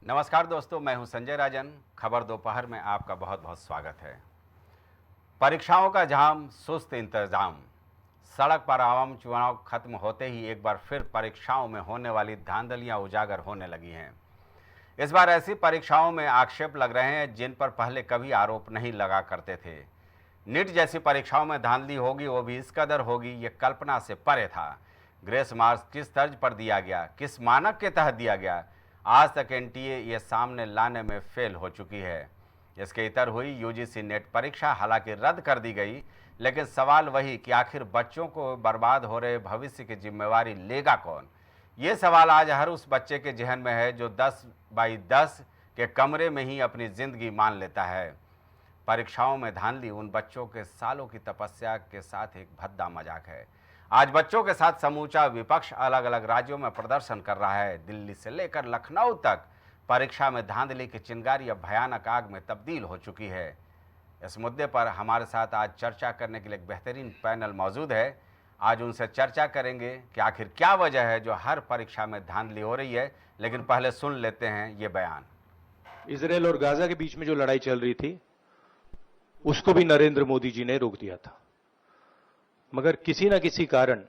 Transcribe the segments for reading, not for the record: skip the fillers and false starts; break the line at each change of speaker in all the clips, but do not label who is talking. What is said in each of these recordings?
नमस्कार दोस्तों, मैं हूं संजय राजन। खबर दोपहर में आपका बहुत बहुत स्वागत है। परीक्षाओं का जाम, सुस्त इंतजाम। सड़क पर आवाम चुनाव खत्म होते ही एक बार फिर परीक्षाओं में होने वाली धांधलियां उजागर होने लगी हैं। इस बार ऐसी परीक्षाओं में आक्षेप लग रहे हैं जिन पर पहले कभी आरोप नहीं लगा करते थे। नीट जैसी परीक्षाओं में धांधली होगी, वो भी इस कदर होगी, ये कल्पना से परे था। ग्रेस मार्क्स किस तर्ज पर दिया गया, किस मानक के तहत दिया गया, आज तक एनटीए ये सामने लाने में फेल हो चुकी है। इसके इतर हुई यूजीसी नेट परीक्षा हालांकि रद्द कर दी गई, लेकिन सवाल वही कि आखिर बच्चों को बर्बाद हो रहे भविष्य की जिम्मेवारी लेगा कौन। ये सवाल आज हर उस बच्चे के जहन में है जो 10 बाई 10 के कमरे में ही अपनी जिंदगी मान लेता है। परीक्षाओं में धांधली उन बच्चों के सालों की तपस्या के साथ एक भद्दा मजाक है। आज बच्चों के साथ समूचा विपक्ष अलग अलग राज्यों में प्रदर्शन कर रहा है। दिल्ली से लेकर लखनऊ तक परीक्षा में धांधली की चिंगारी अब भयानक आग में तब्दील हो चुकी है। इस मुद्दे पर हमारे साथ आज चर्चा करने के लिए एक बेहतरीन पैनल मौजूद है। आज उनसे चर्चा करेंगे कि आखिर क्या वजह है जो हर परीक्षा में धांधली हो रही है। लेकिन पहले सुन लेते हैं ये बयान।
इजराइल और गाजा के बीच में जो लड़ाई चल रही थी उसको भी नरेंद्र मोदी जी ने रोक दिया था, मगर किसी ना किसी कारण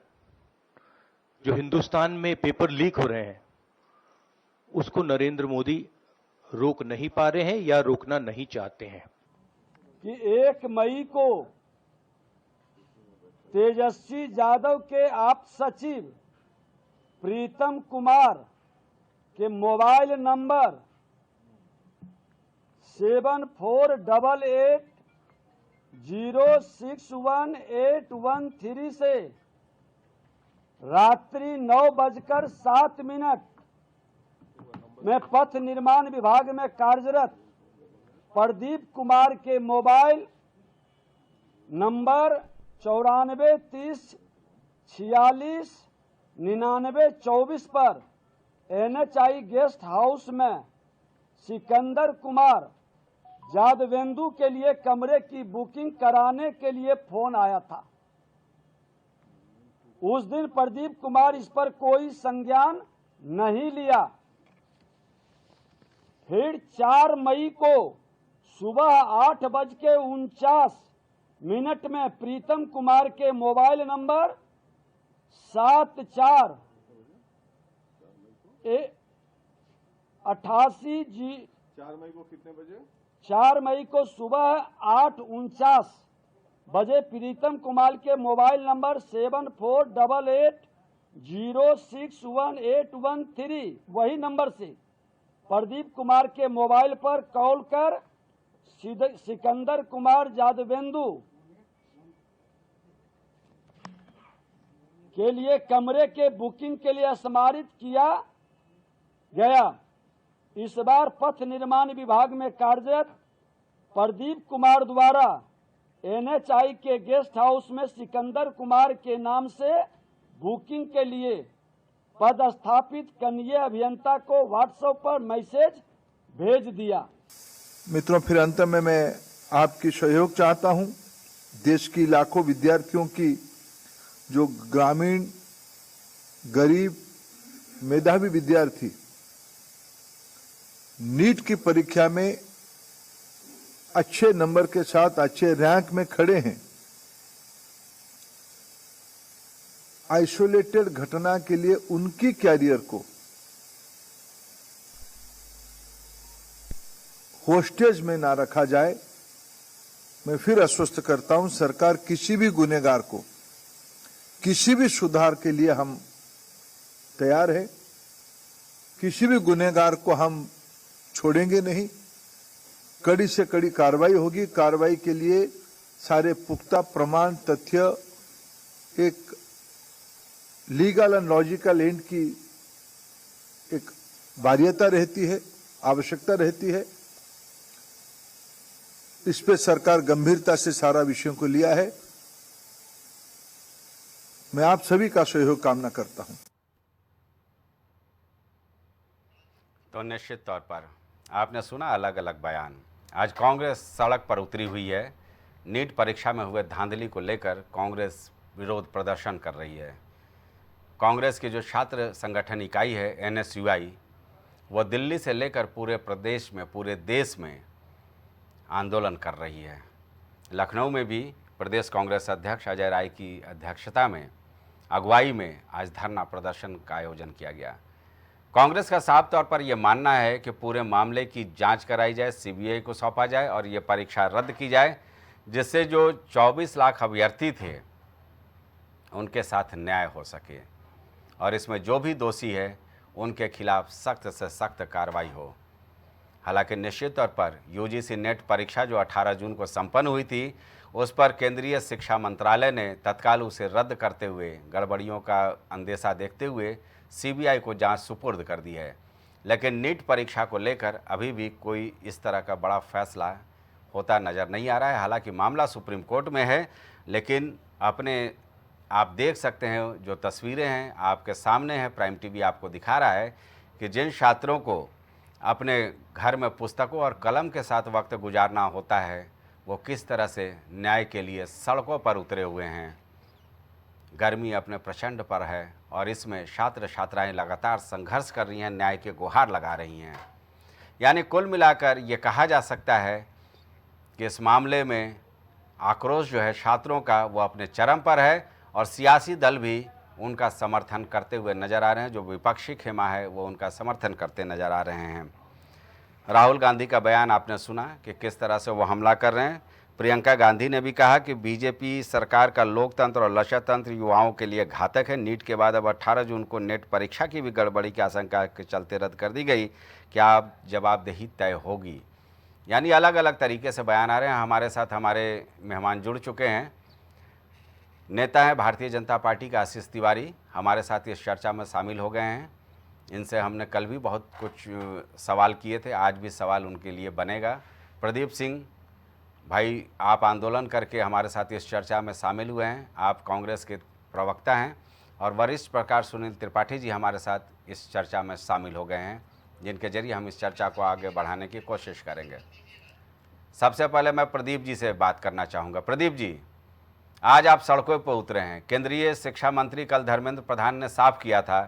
जो हिंदुस्तान में पेपर लीक हो रहे हैं उसको नरेंद्र मोदी रोक नहीं पा रहे हैं या रोकना नहीं चाहते हैं।
कि 1 मई को तेजस्वी यादव के आप सचिव प्रीतम कुमार के मोबाइल नंबर 7488061813 से रात्रि 9:07 में पथ निर्माण विभाग में कार्यरत प्रदीप कुमार के मोबाइल नंबर 9430469924 पर NHI गेस्ट हाउस में सिकंदर कुमार जादवेंदु के लिए कमरे की बुकिंग कराने के लिए फोन आया था। उस दिन प्रदीप कुमार इस पर कोई संज्ञान नहीं लिया। फिर 4 मई को सुबह 8:49 में प्रीतम कुमार के मोबाइल नंबर 7488
4 मई को कितने बजे?
4 मई को सुबह 8:49 बजे प्रीतम कुमार के मोबाइल नंबर 7488061813 वही नंबर से प्रदीप कुमार के मोबाइल पर कॉल कर सिकंदर कुमार जादवेंदु के लिए कमरे के बुकिंग के लिए स्मारित किया गया। इस बार पथ निर्माण विभाग में कार्यरत प्रदीप कुमार द्वारा NHI के गेस्ट हाउस में सिकंदर कुमार के नाम से बुकिंग के लिए पदस्थापित कनीय अभियंता को व्हाट्सएप पर मैसेज भेज दिया।
मित्रों, फिर अंत में मैं आपकी सहयोग चाहता हूं। देश की लाखों विद्यार्थियों की जो ग्रामीण गरीब मेधावी विद्यार्थी नीट की परीक्षा में अच्छे नंबर के साथ अच्छे रैंक में खड़े हैं, आइसोलेटेड घटना के लिए उनकी कैरियर को होस्टेज में ना रखा जाए। मैं फिर आश्वस्त करता हूं, सरकार किसी भी गुनहगार को, किसी भी सुधार के लिए हम तैयार है। किसी भी गुनहगार को हम छोड़ेंगे नहीं। कड़ी से कड़ी कार्रवाई होगी। कार्रवाई के लिए सारे पुख्ता प्रमाण, तथ्य, एक लीगल एंड लॉजिकल एंड की एक बाध्यता रहती है, आवश्यकता रहती है। इस पे सरकार गंभीरता से सारा विषयों को लिया है। मैं आप सभी का सहयोग कामना करता हूं।
तो निश्चित तौर पर आपने सुना अलग अलग बयान। आज कांग्रेस सड़क पर उतरी हुई है। नीट परीक्षा में हुए धांधली को लेकर कांग्रेस विरोध प्रदर्शन कर रही है। कांग्रेस की जो छात्र संगठन इकाई है NSUI, वो दिल्ली से लेकर पूरे प्रदेश में, पूरे देश में आंदोलन कर रही है। लखनऊ में भी प्रदेश कांग्रेस अध्यक्ष अजय राय की अध्यक्षता में, अगुवाई में आज धरना प्रदर्शन का आयोजन किया गया। कांग्रेस का साफ तौर पर यह मानना है कि पूरे मामले की जांच कराई जाए, सीबीआई को सौंपा जाए और ये परीक्षा रद्द की जाए, जिससे जो 24 लाख अभ्यर्थी थे उनके साथ न्याय हो सके और इसमें जो भी दोषी है उनके खिलाफ सख्त से सख्त कार्रवाई हो। हालांकि निश्चित तौर पर यूजीसी नेट परीक्षा जो 18 जून को संपन्न हुई थी, उस पर केंद्रीय शिक्षा मंत्रालय ने तत्काल उसे रद्द करते हुए गड़बड़ियों का अंदेशा देखते हुए सीबीआई को जांच सुपुर्द कर दी है। लेकिन नीट परीक्षा को लेकर अभी भी कोई इस तरह का बड़ा फैसला होता नज़र नहीं आ रहा है। हालांकि मामला सुप्रीम कोर्ट में है, लेकिन आप देख सकते हैं जो तस्वीरें हैं आपके सामने हैं, प्राइम टीवी आपको दिखा रहा है कि जिन छात्रों को अपने घर में पुस्तकों और कलम के साथ वक्त गुजारना होता है, वो किस तरह से न्याय के लिए सड़कों पर उतरे हुए हैं। गर्मी अपने प्रचंड पर है और इसमें छात्र छात्राएं लगातार संघर्ष कर रही हैं, न्याय के गुहार लगा रही हैं। यानी कुल मिलाकर ये कहा जा सकता है कि इस मामले में आक्रोश जो है छात्रों का वो अपने चरम पर है और सियासी दल भी उनका समर्थन करते हुए नज़र आ रहे हैं। जो विपक्षी खेमा है वो उनका समर्थन करते नज़र आ रहे हैं। राहुल गांधी का बयान आपने सुना कि किस तरह से वो हमला कर रहे हैं। प्रियंका गांधी ने भी कहा कि बीजेपी सरकार का लोकतंत्र और लक्ष्यतंत्र युवाओं के लिए घातक है। नीट के बाद अब 18 जून को नेट परीक्षा की भी गड़बड़ी की आशंका के चलते रद्द कर दी गई। क्या अब जवाबदेही तय होगी? यानी अलग अलग तरीके से बयान आ रहे हैं। हमारे साथ हमारे मेहमान जुड़ चुके हैं। नेता हैं भारतीय जनता पार्टी का आशीष तिवारी, हमारे साथ इस चर्चा में शामिल हो गए हैं। इनसे हमने कल भी बहुत कुछ सवाल किए थे, आज भी सवाल उनके लिए बनेगा। प्रदीप सिंह भाई, आप आंदोलन करके हमारे साथ इस चर्चा में शामिल हुए हैं, आप कांग्रेस के प्रवक्ता हैं। और वरिष्ठ पत्रकार सुनील त्रिपाठी जी हमारे साथ इस चर्चा में शामिल हो गए हैं, जिनके जरिए हम इस चर्चा को आगे बढ़ाने की कोशिश करेंगे। सबसे पहले मैं प्रदीप जी से बात करना चाहूँगा। प्रदीप जी, आज आप सड़कों पर उतरे हैं। केंद्रीय शिक्षा मंत्री कल धर्मेंद्र प्रधान ने साफ किया था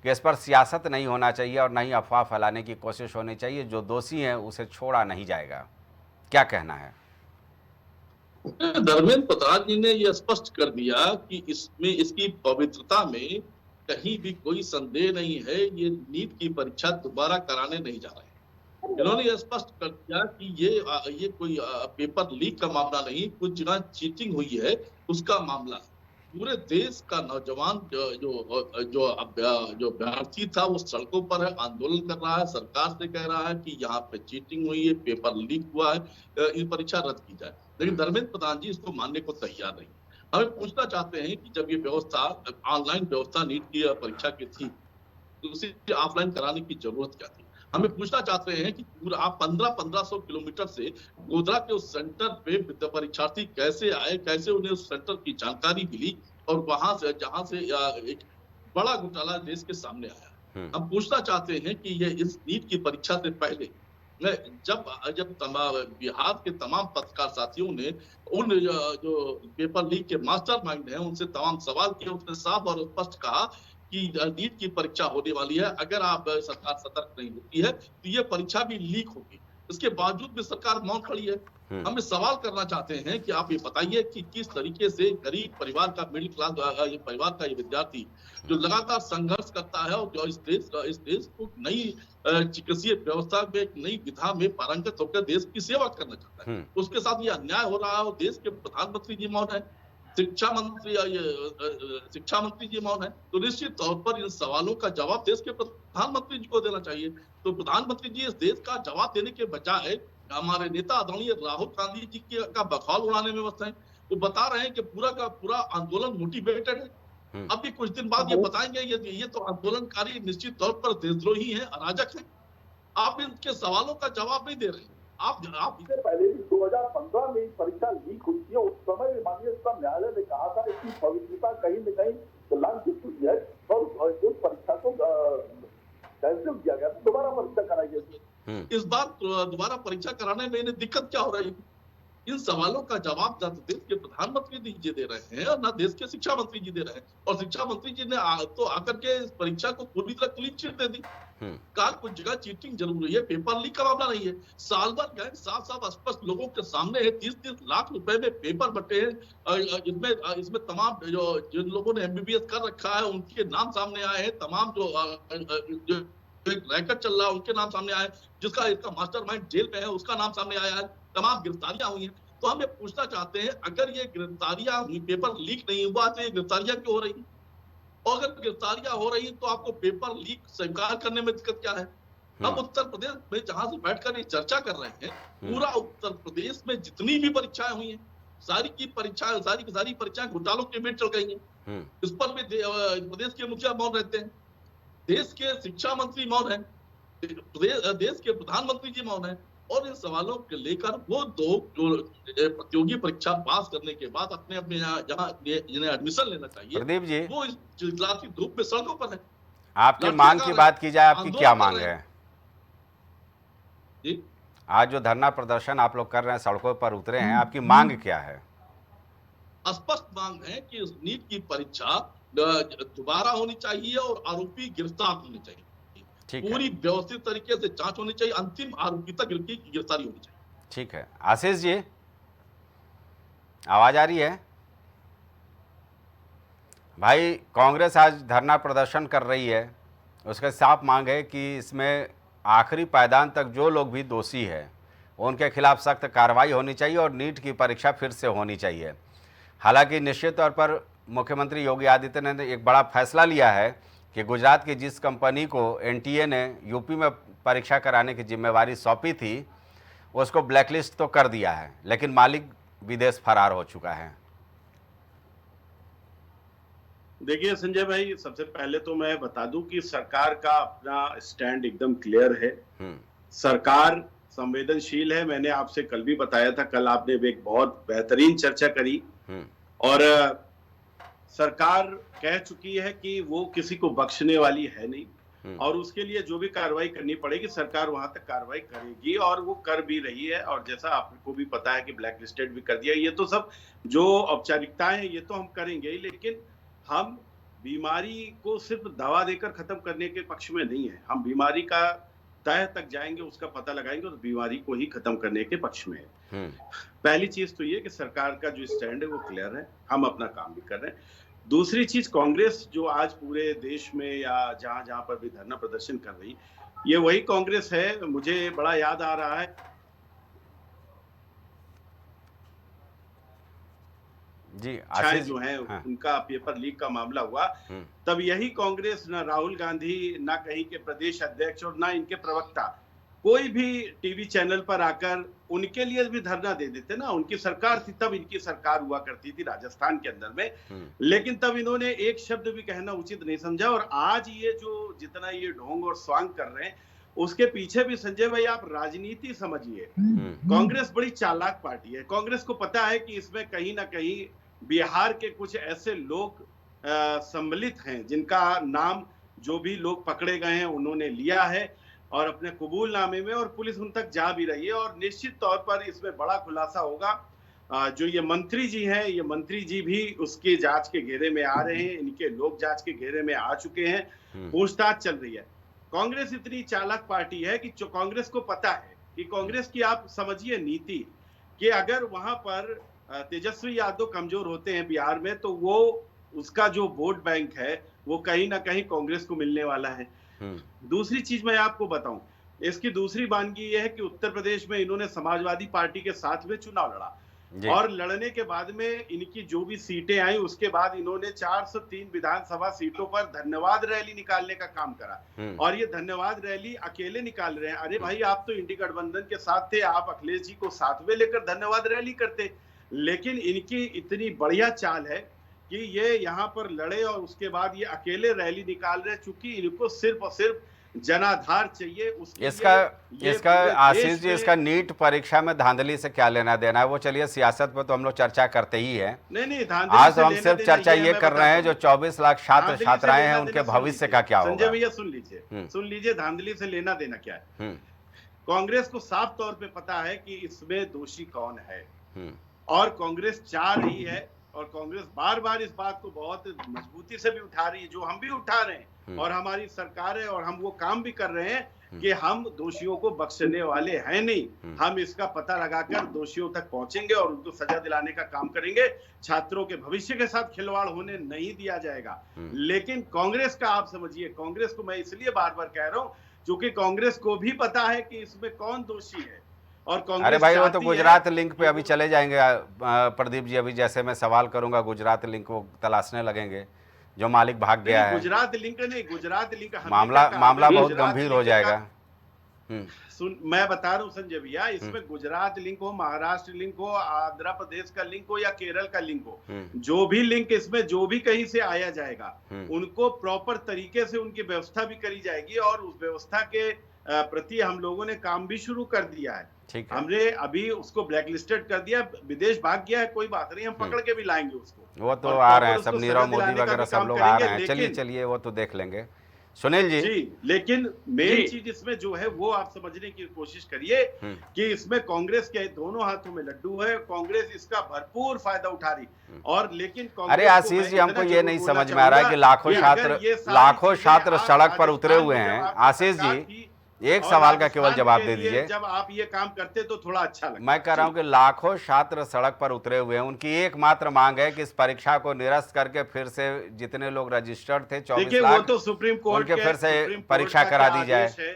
कि इस पर सियासत नहीं होना चाहिए और नहीं अफवाह फैलाने की कोशिश होनी चाहिए, जो दोषी हैं उसे छोड़ा नहीं जाएगा। क्या कहना है?
धर्मेंद्र प्रधान जी ने यह स्पष्ट कर दिया कि इसमें, इसकी पवित्रता में कहीं भी कोई संदेह नहीं है। ये नीट की परीक्षा दोबारा कराने नहीं जा रहे हैं। इन्होंने यह स्पष्ट कर दिया कि ये कोई पेपर लीक का मामला नहीं, कुछ जगह चीटिंग हुई है उसका मामला है। पूरे देश का नौजवान जो अभ्यर्थी था वो सड़कों पर है, आंदोलन कर रहा है, सरकार से कह रहा है कि यहाँ पे चीटिंग हुई है, पेपर लीक हुआ है, ये परीक्षा रद्द की जाए। लेकिन धर्मेंद्र प्रधान जी इसको मानने को तैयार नहीं। हमें पूछना चाहते हैं कि जब ये व्यवस्था, ऑनलाइन व्यवस्था नीट की परीक्षा की थी, तो उसे ऑफलाइन कराने की जरूरत क्या थी? हमें पूछना चाहते हैं कि पूरा आप 1500 किलोमीटर से गोधरा के उस सेंटर पे परीक्षार्थी कैसे आए, कैसे उन्हें उस सेंटर की जानकारी मिली और वहां से, जहां से एक बड़ा घोटाला देश के सामने आया। हम पूछना चाहते हैं कि ये इस नीट की परीक्षा से पहले जब बिहार के तमाम पत्रकार साथियों ने उन जो पेपर लीक के मास्टरमाइंड हैं उनसे तमाम सवाल किए, उसने साफ और स्पष्ट कहा कि नीट की परीक्षा होने वाली है, अगर आप सरकार सतर्क नहीं होती है तो ये परीक्षा भी लीक होगी। इसके बावजूद भी सरकार मौन खड़ी है। हम सवाल करना चाहते हैं कि आप ये बताइए कि किस तरीके से गरीब परिवार का, मिडिल क्लास परिवार का ये विद्यार्थी जो लगातार संघर्ष करता है और जो इस देश को नई चिकित्सीय व्यवस्था में, एक नई विधा में पारंगत होकर देश की सेवा करना चाहता है, उसके साथ ये अन्याय हो रहा है और देश के प्रधानमंत्री जी मौन है, शिक्षा मंत्री जी मौन है। तो निश्चित तौर पर इन सवालों का जवाब देश के प्रधानमंत्री जी को देना चाहिए। तो प्रधानमंत्री जी इस देश का जवाब देने के बजाय हमारे नेता आदरणीय राहुल गांधी जी का बखौल उड़ाने में व्यस्त है। वो बता रहे हैं कि पूरा का पूरा आंदोलन मोटिवेटेड है। अभी कुछ दिन बाद ये बताएंगे ये तो आंदोलनकारी निश्चित तौर पर देशद्रोही हैं, अराजक हैं। आप इनके सवालों का जवाब नहीं दे रहे हैं। आप
इससे पहले भी 2015 में परीक्षा लीक हुई थी, उस समय माननीय उच्चतम न्यायालय ने कहा था इसकी पवित्रता कहीं न कहीं लांछित हुई है और उस परीक्षा को कैंसिल किया गया, दोबारा परीक्षा कराई गई।
इस बार दोबारा परीक्षा कराने में इन्हें दिक्कत क्या हो रही है? इन सवालों का जवाब ना तो देश के प्रधानमंत्री जी दे रहे हैं और ना देश के शिक्षा मंत्री जी दे रहे हैं। और शिक्षा मंत्री जी ने तो आकर के इस परीक्षा को पूरी तरह क्लीन चिट दे दी। कहा कुछ जगह चीटिंग जरूर हुई है, पेपर लीक का मामला नहीं है। साल भर गए, साफ साफ स्पष्ट लोगों के सामने है, 30-30 लाख रुपए में पेपर बटे हैं। इसमें तमाम जो जिन लोगों ने एमबीबीएस कर रखा है उनके नाम सामने आए हैं। तमाम जो रैकेट चल रहा है उनके नाम सामने आए, जिसका इसका मास्टरमाइंड जेल में है उसका नाम सामने आया है। तमाम गिरफ्तारियां हुई हैं। तो हम ये पूछना चाहते हैं, अगर ये गिरफ्तारियां हुई, पेपर लीक नहीं हुआ तो ये गिरफ्तारियां क्यों हो रही? और अगर गिरफ्तारियां हो रही तो आपको पेपर लीक स्वीकार करने में दिक्कत क्या है? हम उत्तर प्रदेश में जहां से बैठकर ये चर्चा कर रहे हैं, पूरा उत्तर प्रदेश में जितनी भी परीक्षाएं हुई हैं, सारी की सारी परीक्षाएं घोटालों के बीच चल गई हैं। इस पर भी प्रदेश के मुखिया मौन रहते हैं, देश के शिक्षा मंत्री मौन है, देश के प्रधानमंत्री जी मौन है। और इन सवालों के लेकर वो लोग जो प्रतियोगी परीक्षा पास करने के बाद अपने अपने जहाँ जिन्हें एडमिशन लेना चाहिए,
प्रदीप जी,
वो इस चिलचिलाती धूप में सड़कों पर है।
आपकी मांग की बात की जाए, आपकी क्या मांग है?
जी,
आज जो धरना प्रदर्शन आप लोग कर रहे हैं, सड़कों पर उतरे हैं, आपकी मांग क्या है?
स्पष्ट मांग है कि उस नीट की परीक्षा दोबारा होनी चाहिए और आरोपी गिरफ्तार होने चाहिए। पूरी व्यवस्थित तरीके से जांच होनी चाहिए, अंतिम आरोपी तक की गिरफ्तारी होनी चाहिए।
ठीक है। आशीष जी, आवाज आ रही है? भाई, कांग्रेस आज धरना प्रदर्शन कर रही है, उसका साफ मांग है कि इसमें आखिरी पायदान तक जो लोग भी दोषी है उनके खिलाफ सख्त कार्रवाई होनी चाहिए और नीट की परीक्षा फिर से होनी चाहिए। हालांकि निश्चित तौर पर मुख्यमंत्री योगी आदित्यनाथ ने एक बड़ा फैसला लिया है कि गुजरात की जिस कंपनी को एनटीए ने यूपी में परीक्षा कराने की जिम्मेवारी सौंपी थी उसको ब्लैकलिस्ट तो कर दिया है, लेकिन मालिक विदेश फरार हो चुका है।
देखिए संजय भाई, सबसे पहले तो मैं बता दूं कि सरकार का अपना स्टैंड एकदम क्लियर है। सरकार संवेदनशील है। मैंने आपसे कल भी बताया था, कल आपने एक बहुत बेहतरीन चर्चा करी और सरकार कह चुकी है कि वो किसी को बख्शने वाली है नहीं और उसके लिए जो भी कार्रवाई करनी पड़ेगी सरकार वहां तक कार्रवाई करेगी और वो कर भी रही है। और जैसा आपको भी पता है कि ब्लैक लिस्टेड भी कर दिया। ये तो सब जो औपचारिकताएं हैं ये तो हम करेंगे ही, लेकिन हम बीमारी को सिर्फ दवा देकर खत्म करने के पक्ष में नहीं है। हम बीमारी का तह तक जाएंगे, उसका पता लगाएंगे और बीमारी को ही खत्म करने के पक्ष में है। पहली चीज तो ये कि सरकार का जो स्टैंड है वो क्लियर है, हम अपना काम भी कर रहे हैं। दूसरी चीज, कांग्रेस जो आज पूरे देश में या जहां जहां पर भी धरना प्रदर्शन कर रही, ये वही कांग्रेस है। मुझे बड़ा याद आ रहा है
जी,
आशीष जो है उनका पेपर लीक का मामला हुआ, तब यही कांग्रेस, ना राहुल गांधी, ना कहीं के प्रदेश अध्यक्ष और ना इनके प्रवक्ता कोई भी टीवी चैनल पर आकर उनके लिए भी धरना दे देते ना। उनकी सरकार थी तब, इनकी सरकार हुआ करती थी राजस्थान के अंदर में, लेकिन तब इन्होंने एक शब्द भी कहना उचित नहीं समझा। और आज ये जो जितना ये ढोंग और स्वांग कर रहे हैं उसके पीछे भी संजय भाई आप राजनीति समझिए। कांग्रेस बड़ी चालाक पार्टी है। कांग्रेस को पता है कि इसमें कहीं ना कहीं बिहार के कुछ ऐसे लोग सम्मिलित हैं जिनका नाम जो भी लोग पकड़े गए हैं उन्होंने लिया है और अपने कबूलनामे में, और पुलिस उन तक जा भी रही है। और निश्चित तौर पर इसमें बड़ा खुलासा होगा। जो ये मंत्री जी हैं, ये मंत्री जी भी उसके जांच के घेरे में आ रहे हैं, इनके लोग जांच के घेरे में आ चुके हैं, पूछताछ चल रही है। कांग्रेस इतनी चालाक पार्टी है कि जो कांग्रेस को पता है कि कांग्रेस की आप समझिए नीति कि अगर वहां पर तेजस्वी यादव कमजोर होते हैं बिहार में तो वो उसका जो वोट बैंक है वो कहीं ना कहीं कांग्रेस को मिलने वाला है। दूसरी चीज मैं आपको बताऊं, इसकी दूसरी वानगी ये है कि उत्तर प्रदेश में इन्होंने समाजवादी पार्टी के साथ में चुनाव लड़ा और लड़ने के बाद में इनकी जो भी सीटें आई उसके बाद इन्होंने 403 विधानसभा सीटों पर धन्यवाद रैली निकालने का काम करा। और ये धन्यवाद रैली अकेले निकाल रहे हैं। अरे भाई, आप तो इंडी गठबंधन के साथ थे, आप अखिलेश जी को साथ में लेकर धन्यवाद रैली करते। लेकिन इनकी इतनी बढ़िया चाल है कि ये यहाँ पर लड़े और उसके बाद ये अकेले रैली निकाल रहे, चूंकि इनको सिर्फ और सिर्फ जनाधार चाहिए।
इसका आशीष जी, इसका नीट परीक्षा में धांधली से क्या लेना देना है? वो चलिए, सियासत पर तो हम लोग चर्चा करते ही हैं।
नहीं,
आज तो हम सिर्फ चर्चा ये कर रहे हैं जो 24 लाख छात्र छात्राएं हैं उनके भविष्य का क्या होगा।
संजय भैया सुन लीजिए, धांधली से लेना देना क्या है। कांग्रेस को साफ तौर पे पता है कि इसमें दोषी कौन है। और कांग्रेस चाह रही है, और कांग्रेस बार बार इस बात को बहुत मजबूती से भी उठा रही है, जो हम भी उठा रहे हैं, और हमारी सरकार है और हम वो काम भी कर रहे हैं कि हम दोषियों को बख्शने वाले हैं नहीं। हम इसका पता लगाकर दोषियों तक पहुंचेंगे और उनको सजा दिलाने का काम करेंगे। छात्रों के भविष्य के साथ खिलवाड़ होने नहीं दिया जाएगा। लेकिन कांग्रेस का आप समझिए, कांग्रेस को मैं इसलिए बार बार कह रहा हूं क्योंकि कांग्रेस को भी पता है कि इसमें कौन दोषी है। और कांग्रेस,
अरे भाई, वो तो गुजरात लिंक पे अभी चले जाएंगे प्रदीप जी। अभी जैसे मैं सवाल करूंगा गुजरात लिंक को तलाशने लगेंगे, जो मालिक भाग गया है।
गुजरात लिंक नहीं, गुजरात लिंक
मामला बहुत गंभीर हो जाएगा।
मैं बता रहा हूँ संजय भैया, इसमें गुजरात लिंक हो, महाराष्ट्र लिंक हो, आंध्र प्रदेश का लिंक हो या केरल का लिंक हो, जो भी लिंक इसमें जो भी कहीं से आया जाएगा, उनको प्रॉपर तरीके से उनकी व्यवस्था भी करी जाएगी। और उस व्यवस्था के प्रति हम लोगों ने काम भी शुरू कर दिया है। हमने अभी उसको ब्लैकलिस्टेड कर दिया, विदेश भाग गया है, कोई बात नहीं, हम पकड़ के भी लाएंगे उसको।
वो तो आ रहे हैं सब, नीरव मोदी वगैरह सब लोग आ रहे हैं। चलिए वो तो देख लेंगे। सुनील जी,
लेकिन मेन चीज इसमें जो है वो आप समझने की कोशिश करिए कि इसमें कांग्रेस के दोनों हाथों में लड्डू है। कांग्रेस इसका भरपूर फायदा उठा रही, और लेकिन
अरे आशीष जी, हमको ये नहीं समझ में आ रहा है कि लाखों छात्र सड़क पर उतरे हुए हैं। आशीष जी, एक सवाल का केवल जवाब दे दीजिए।
जब आप ये काम करते तो थोड़ा अच्छा लगता।
मैं कह रहा हूं कि लाखों छात्र सड़क पर उतरे हुए हैं, उनकी एकमात्र मांग है कि इस परीक्षा को निरस्त करके फिर से जितने लोग रजिस्टर्ड थे 24 लाख,
वो तो सुप्रीम कोर्ट
उनके फिर से परीक्षा करा दी जाए।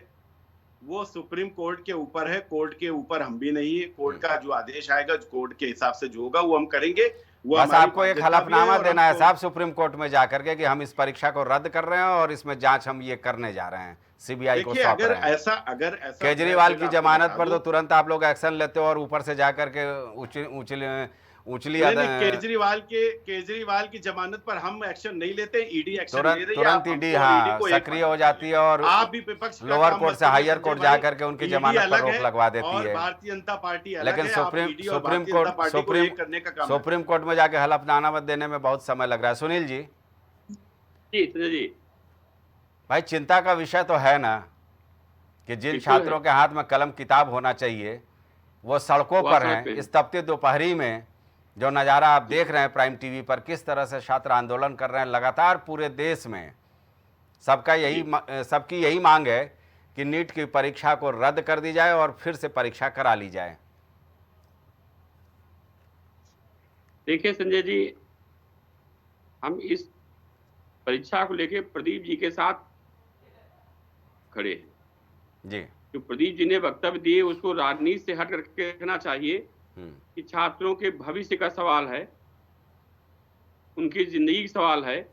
वो सुप्रीम कोर्ट के ऊपर है, कोर्ट के ऊपर हम भी नहीं है। कोर्ट का जो आदेश आएगा, कोर्ट के हिसाब से जो होगा वो हम करेंगे।
बस आपको एक हलफनामा देना है साहब सुप्रीम कोर्ट में जाकर के कि हम इस परीक्षा को रद्द कर रहे हैं और इसमें जांच हम ये करने जा रहे हैं, सीबीआई को सौंप रहे हैं।
अगर ऐसा
केजरीवाल की जमानत पर तो तुरंत आप लोग एक्शन लेते हो और ऊपर से जाकर के उछली
केजरीवाल की जमानत पर हम एक्शन नहीं लेते, ईडी एक्शन ले रही है।
तुरंत ईडी सक्रिय हो जाती है और
आप भी विपक्ष
लोअर कोर्ट से हायर कोर्ट जाकर के उनकी जमानत पर रोक लगवा देती है।
भारतीय जनता पार्टी
लेकिन सुप्रीम कोर्ट में जाके हलफनामा देने में बहुत समय लग रहा है। सुनील जी,
जी
भाई, चिंता का विषय तो है ना कि जिन छात्रों के हाथ में कलम किताब होना चाहिए वो सड़कों पर हैं। इस तपती दोपहरी में जो नज़ारा आप देख रहे हैं प्राइम टीवी पर, किस तरह से छात्र आंदोलन कर रहे हैं लगातार पूरे देश में। सबकी यही मांग है कि नीट की परीक्षा को रद्द कर दी जाए और फिर से परीक्षा करा ली जाए।
देखिए संजय जी, हम इस परीक्षा को लेकर प्रदीप जी के साथ खड़े हैं
जी।
जो प्रदीप जी ने वक्तव्य दिए उसको राजनीति से हट करके रखना चाहिए कि छात्रों के भविष्य का सवाल है, उनकी जिंदगी का सवाल है,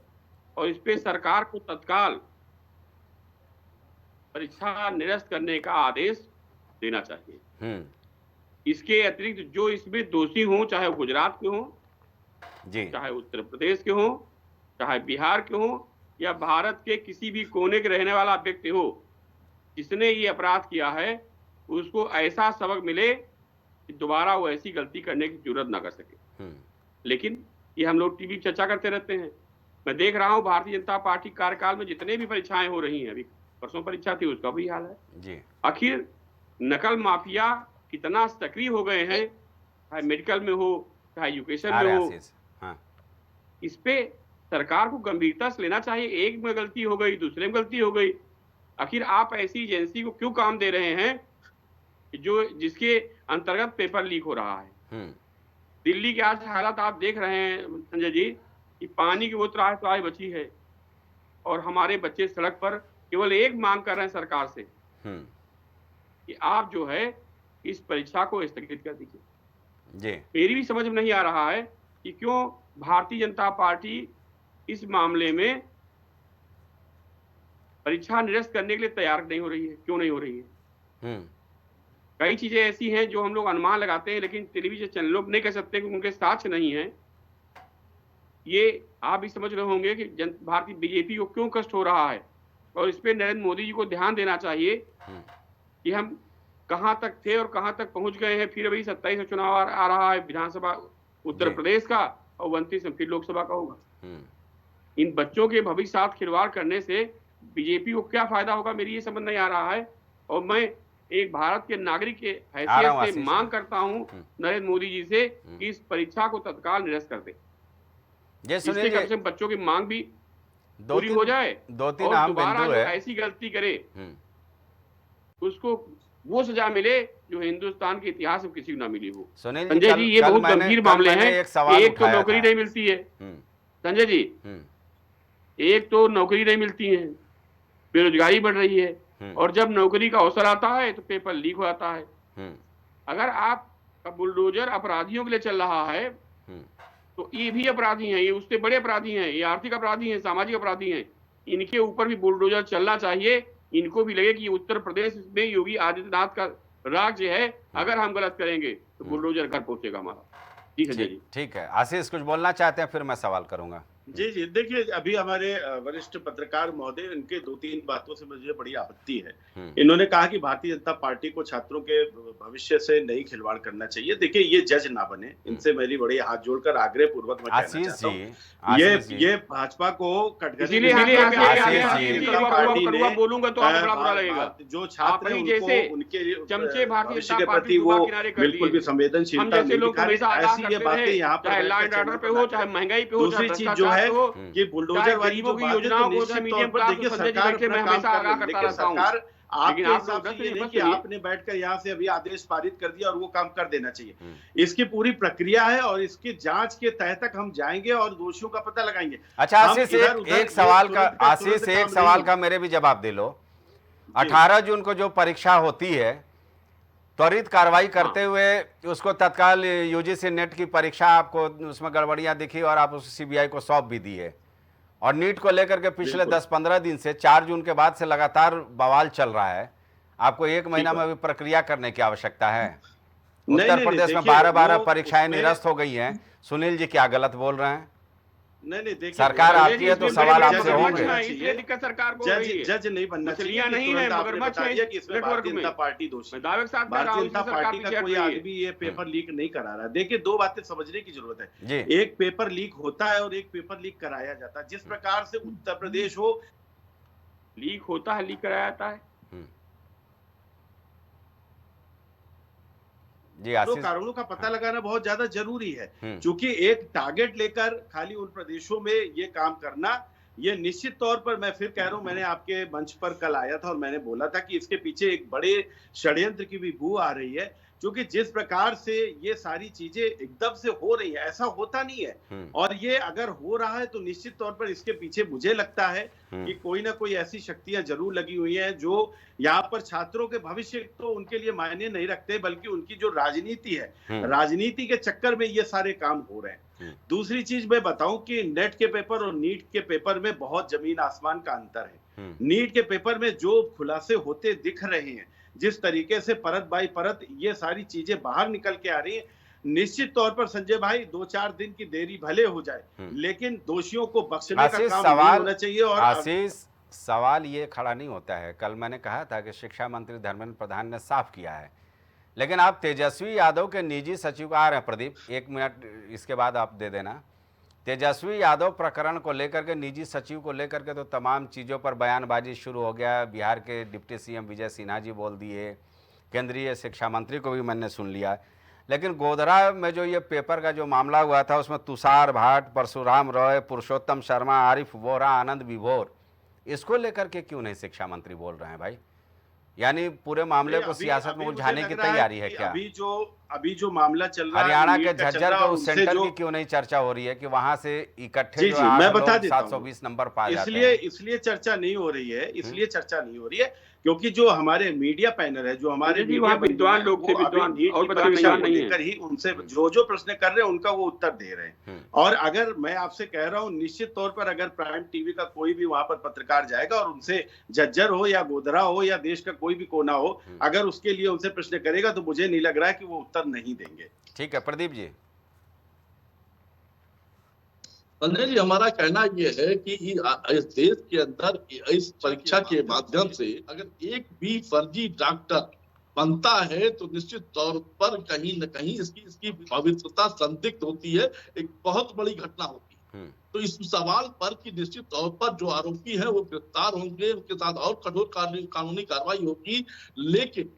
और इस पे सरकार को तत्काल परीक्षा निरस्त करने का आदेश देना चाहिए। इसके अतिरिक्त जो इसमें दोषी हों, चाहे वो गुजरात के हों, चाहे उत्तर प्रदेश के हों, चाहे बिहार के हों, या भारत के किसी भी कोने के रहने वाला व्यक्ति हो, जिसने ये अपराध किया है, उसको ऐसा सबक मिले कि दोबारा वो ऐसी गलती करने की जरूरत ना कर सके। लेकिन ये हम लोग टीवी चर्चा करते रहते हैं। मैं देख रहा हूँ भारतीय जनता पार्टी कार्यकाल में जितने भी परीक्षाएं हो रही हैं, अभी परसों परीक्षा थी उसका भी हाल है
जी।
आखिर नकल माफिया कितना सक्रिय हो गए हैं, चाहे मेडिकल में हो, चाहे एजुकेशन में हो। इस पे सरकार को गंभीरता से लेना चाहिए। एक में गलती हो गई, दूसरे में गलती हो गई, आखिर आप ऐसी एजेंसी को क्यों काम दे रहे हैं जो जिसके अंतर्गत पेपर लीक हो रहा है। दिल्ली के आज हालात आप देख रहे हैं संजय जी कि पानी की वो त्राही बची है और हमारे बच्चे सड़क पर केवल एक मांग कर रहे हैं सरकार से कि आप जो है इस परीक्षा को स्थगित कर दीजिए। मेरी भी समझ में नहीं आ रहा है कि क्यों भारतीय जनता पार्टी इस मामले में परीक्षा निरस्त करने के लिए तैयार नहीं हो रही है। क्यों नहीं हो रही है? कई चीजें ऐसी हैं जो हम लोग अनुमान लगाते हैं, लेकिन टेलीविजन चैनलों पर नहीं कह सकते क्योंकि उनके साक्ष्य नहीं है। ये आप भी समझ रहे होंगे कि भारतीय बीजेपी को क्यों कष्ट हो रहा है, और इस पे नरेंद्र मोदी जी को ध्यान देना चाहिए कि हम कहां तक थे और कहां तक पहुंच गए हैं। फिर अभी 27 में चुनाव आ रहा है, विधानसभा उत्तर प्रदेश का, और 29 में फिर लोकसभा का होगा। इन बच्चों के भविष्य साथ खिलवाड़ करने से बीजेपी को क्या फायदा होगा, मेरी ये समझ नहीं आ रहा है। और मैं एक भारत के नागरिक के
आ रहा हूं
हैसियत से
आशीष
मांग
जी।
करता हूं नरेंद्र मोदी जी से कि इस परीक्षा को तत्काल निरस्त कर दे।
ये
इससे
सुनील
कम
जी,
से कम बच्चों की मांग भी
दो
पूरी हो जाए
तीन
और
अहम
दोबारा
बिंदु
जो
है।
ऐसी गलती करे उसको वो सजा मिले जो हिंदुस्तान के इतिहास में किसी को ना मिली हो।
सुनील जी,
संजय जी, ये बहुत गंभीर मामले हैं।
एक सवाल
एक तो
उठाया
नौकरी
था।
नहीं मिलती है संजय जी, एक तो नौकरी नहीं मिलती है, बेरोजगारी बढ़ रही है, और जब नौकरी का अवसर आता है तो पेपर लीक हो जाता है। अगर आपका बुलडोजर अपराधियों के लिए चल रहा है तो ये भी अपराधी हैं, ये उससे बड़े अपराधी हैं, ये आर्थिक अपराधी हैं, सामाजिक अपराधी हैं। इनके ऊपर भी बुलडोजर चलना चाहिए। इनको भी लगे कि उत्तर प्रदेश में योगी आदित्यनाथ का राज्य है, अगर हम गलत करेंगे तो बुलडोजर घर पहुंचेगा हमारा। जी संजय जी।
ठीक है, आशीष कुछ बोलना चाहते हैं, फिर मैं सवाल करूंगा।
जी जी, देखिए अभी हमारे वरिष्ठ पत्रकार महोदय, इनके 2-3 बातों से मुझे बड़ी आपत्ति है। इन्होंने कहा कि भारतीय जनता पार्टी को छात्रों के भविष्य से नहीं खिलवाड़ करना चाहिए। देखिए ये जज ना बने, इनसे मेरी बड़ी हाथ जोड़कर आग्रह पूर्वक मैं कहना चाहता हूं, ये भाजपा को कटघरे
बोलूंगा तो आपको बड़ा बुरा लगेगा।
जो छात्र हैं उनके
चमचे
भविष्य के प्रति वो बिल्कुल भी संवेदनशीलता नहीं दिखा रहे। ऐसी ये बातें यहाँ पर
चाहे लॉ एंड ऑर्डर पे हो, चाहे महंगाई पे हो,
दूसरी चीज जो है कि बुलडोजर वाली जो बात है, तो निश्चित तौर पर देखिए सरकार अपना काम कर रही है, लेकिन सरकार आपके हिसाब से ये नहीं कि आपने बैठकर यहाँ से अभी आदेश पारित कर दिया और वो काम कर देना चाहिए। इसकी पूरी प्रक्रिया है और इसकी जांच के तह तक हम जाएंगे और दोषियों का पता लगाएंगे।
अच्छा आशीष, एक सवाल का मेरे भी जवाब दे लो। 18 जून को जो परीक्षा होती है, त्वरित कार्रवाई करते हुए उसको तत्काल यूजीसी नेट की परीक्षा आपको उसमें गड़बड़ियां दिखी और आप उस सीबीआई को सौंप भी दिए, और नीट को लेकर के पिछले 10-15 दिन से 4 जून के बाद से लगातार बवाल चल रहा है। आपको 1 महीना में भी प्रक्रिया करने की आवश्यकता है। उत्तर प्रदेश में 12 परीक्षाएं निरस्त हो गई हैं। सुनील जी क्या गलत बोल रहे हैं?
नहीं देखिए,
सरकार आपकी है तो सवाल आपसे होंगे।
दिक्कत सरकार को
जज नहीं बनना चाहिए,
नहीं है, मगरमच्छ है
कि इसमें भारतीय जनता पार्टी दोषी है। भारतीय जनता पार्टी का कोई आदमी ये पेपर लीक नहीं करा रहा। देखिए 2 बातें समझने की जरूरत है। एक पेपर लीक होता है और एक पेपर लीक कराया जाता है। जिस प्रकार से उत्तर प्रदेश हो,
लीक होता है, लीक कराया जाता है।
तो कारणों का पता लगाना बहुत ज्यादा जरूरी है, क्योंकि एक टारगेट लेकर खाली उन प्रदेशों में ये काम करना, ये निश्चित तौर पर मैं फिर कह रहा हूं, मैंने आपके मंच पर कल आया था और मैंने बोला था कि इसके पीछे एक बड़े षड्यंत्र की भी बू आ रही है, क्योंकि जिस प्रकार से ये सारी चीजें एकदम से हो रही है, ऐसा होता नहीं है। और ये अगर हो रहा है तो निश्चित तौर पर इसके पीछे मुझे लगता है कि कोई ना कोई ऐसी शक्तियां जरूर लगी हुई हैं जो यहाँ पर छात्रों के भविष्य तो उनके लिए मायने नहीं रखते, बल्कि उनकी जो राजनीति है, राजनीति के चक्कर में ये सारे काम हो रहे हैं। दूसरी चीज मैं बताऊं कि नेट के पेपर और नीट के पेपर में बहुत जमीन आसमान का अंतर है। नीट के पेपर में जो खुलासे होते दिख रहे हैं, जिस तरीके से परत बाई परत ये सारी चीजें बाहर निकल के आ रही है, निश्चित तौर पर संजय भाई 2-4 दिन की देरी भले हो जाए, लेकिन दोषियों को बख्शने का काम नहीं होना चाहिए। और
आशीष, सवाल ये खड़ा नहीं होता है। कल मैंने कहा था कि शिक्षा मंत्री धर्मेंद्र प्रधान ने साफ किया है, लेकिन आप तेजस्वी यादव के निजी सचिव को आ रहे हैं। प्रदीप 1 मिनट इसके बाद आप दे देना। तेजस्वी यादव प्रकरण को लेकर के, निजी सचिव को लेकर के तो तमाम चीज़ों पर बयानबाजी शुरू हो गया। बिहार के डिप्टी सीएम विजय सिन्हा जी बोल दिए, केंद्रीय शिक्षा मंत्री को भी मैंने सुन लिया। लेकिन गोधरा में जो ये पेपर का जो मामला हुआ था, उसमें तुषार भाट, परशुराम रॉय, पुरुषोत्तम शर्मा, आरिफ वोरा, आनंद विभोर, इसको लेकर के क्यों नहीं शिक्षा मंत्री बोल रहे हैं भाई? यानी पूरे मामले को सियासत में उलझाने की तैयारी है क्या?
अभी जो मामला चल रहा है
हरियाणा के झज्जर के उस सेंटर की क्यों नहीं चर्चा हो रही है कि वहां से इकट्ठे जो
मैं बता देता हूं,
720 नंबर पाए जाते हैं?
इसलिए चर्चा नहीं हो रही है, इसलिए चर्चा नहीं हो रही है क्योंकि जो हमारे मीडिया पैनल है, जो हमारे
विद्वान लोग थे, विद्वान
लेकर ही उनसे जो प्रश्न कर रहे हैं उनका वो उत्तर दे रहे हैं। और अगर मैं आपसे कह रहा हूँ, निश्चित तौर पर अगर प्राइम टीवी का कोई भी वहां पर पत्रकार जाएगा और उनसे झज्जर हो या गोधरा हो या देश का कोई भी कोना हो, अगर उसके लिए उनसे प्रश्न करेगा तो मुझे नहीं लग रहा है कि वो उत्तर नहीं देंगे।
ठीक है प्रदीप जी।
संजय जी, हमारा कहना यह है कि इस देश के अंदर इस परीक्षा के माध्यम से अगर एक भी फर्जी डॉक्टर बनता है तो निश्चित तौर पर कहीं न कहीं इसकी पवित्रता संदिग्ध होती है, एक बहुत बड़ी घटना होती है। तो इस सवाल पर कि निश्चित तौर पर जो आरोपी हैं वो गिरफ्तार होंगे, उनके साथ और कठोर कानूनी कार्रवाई होगी, लेकिन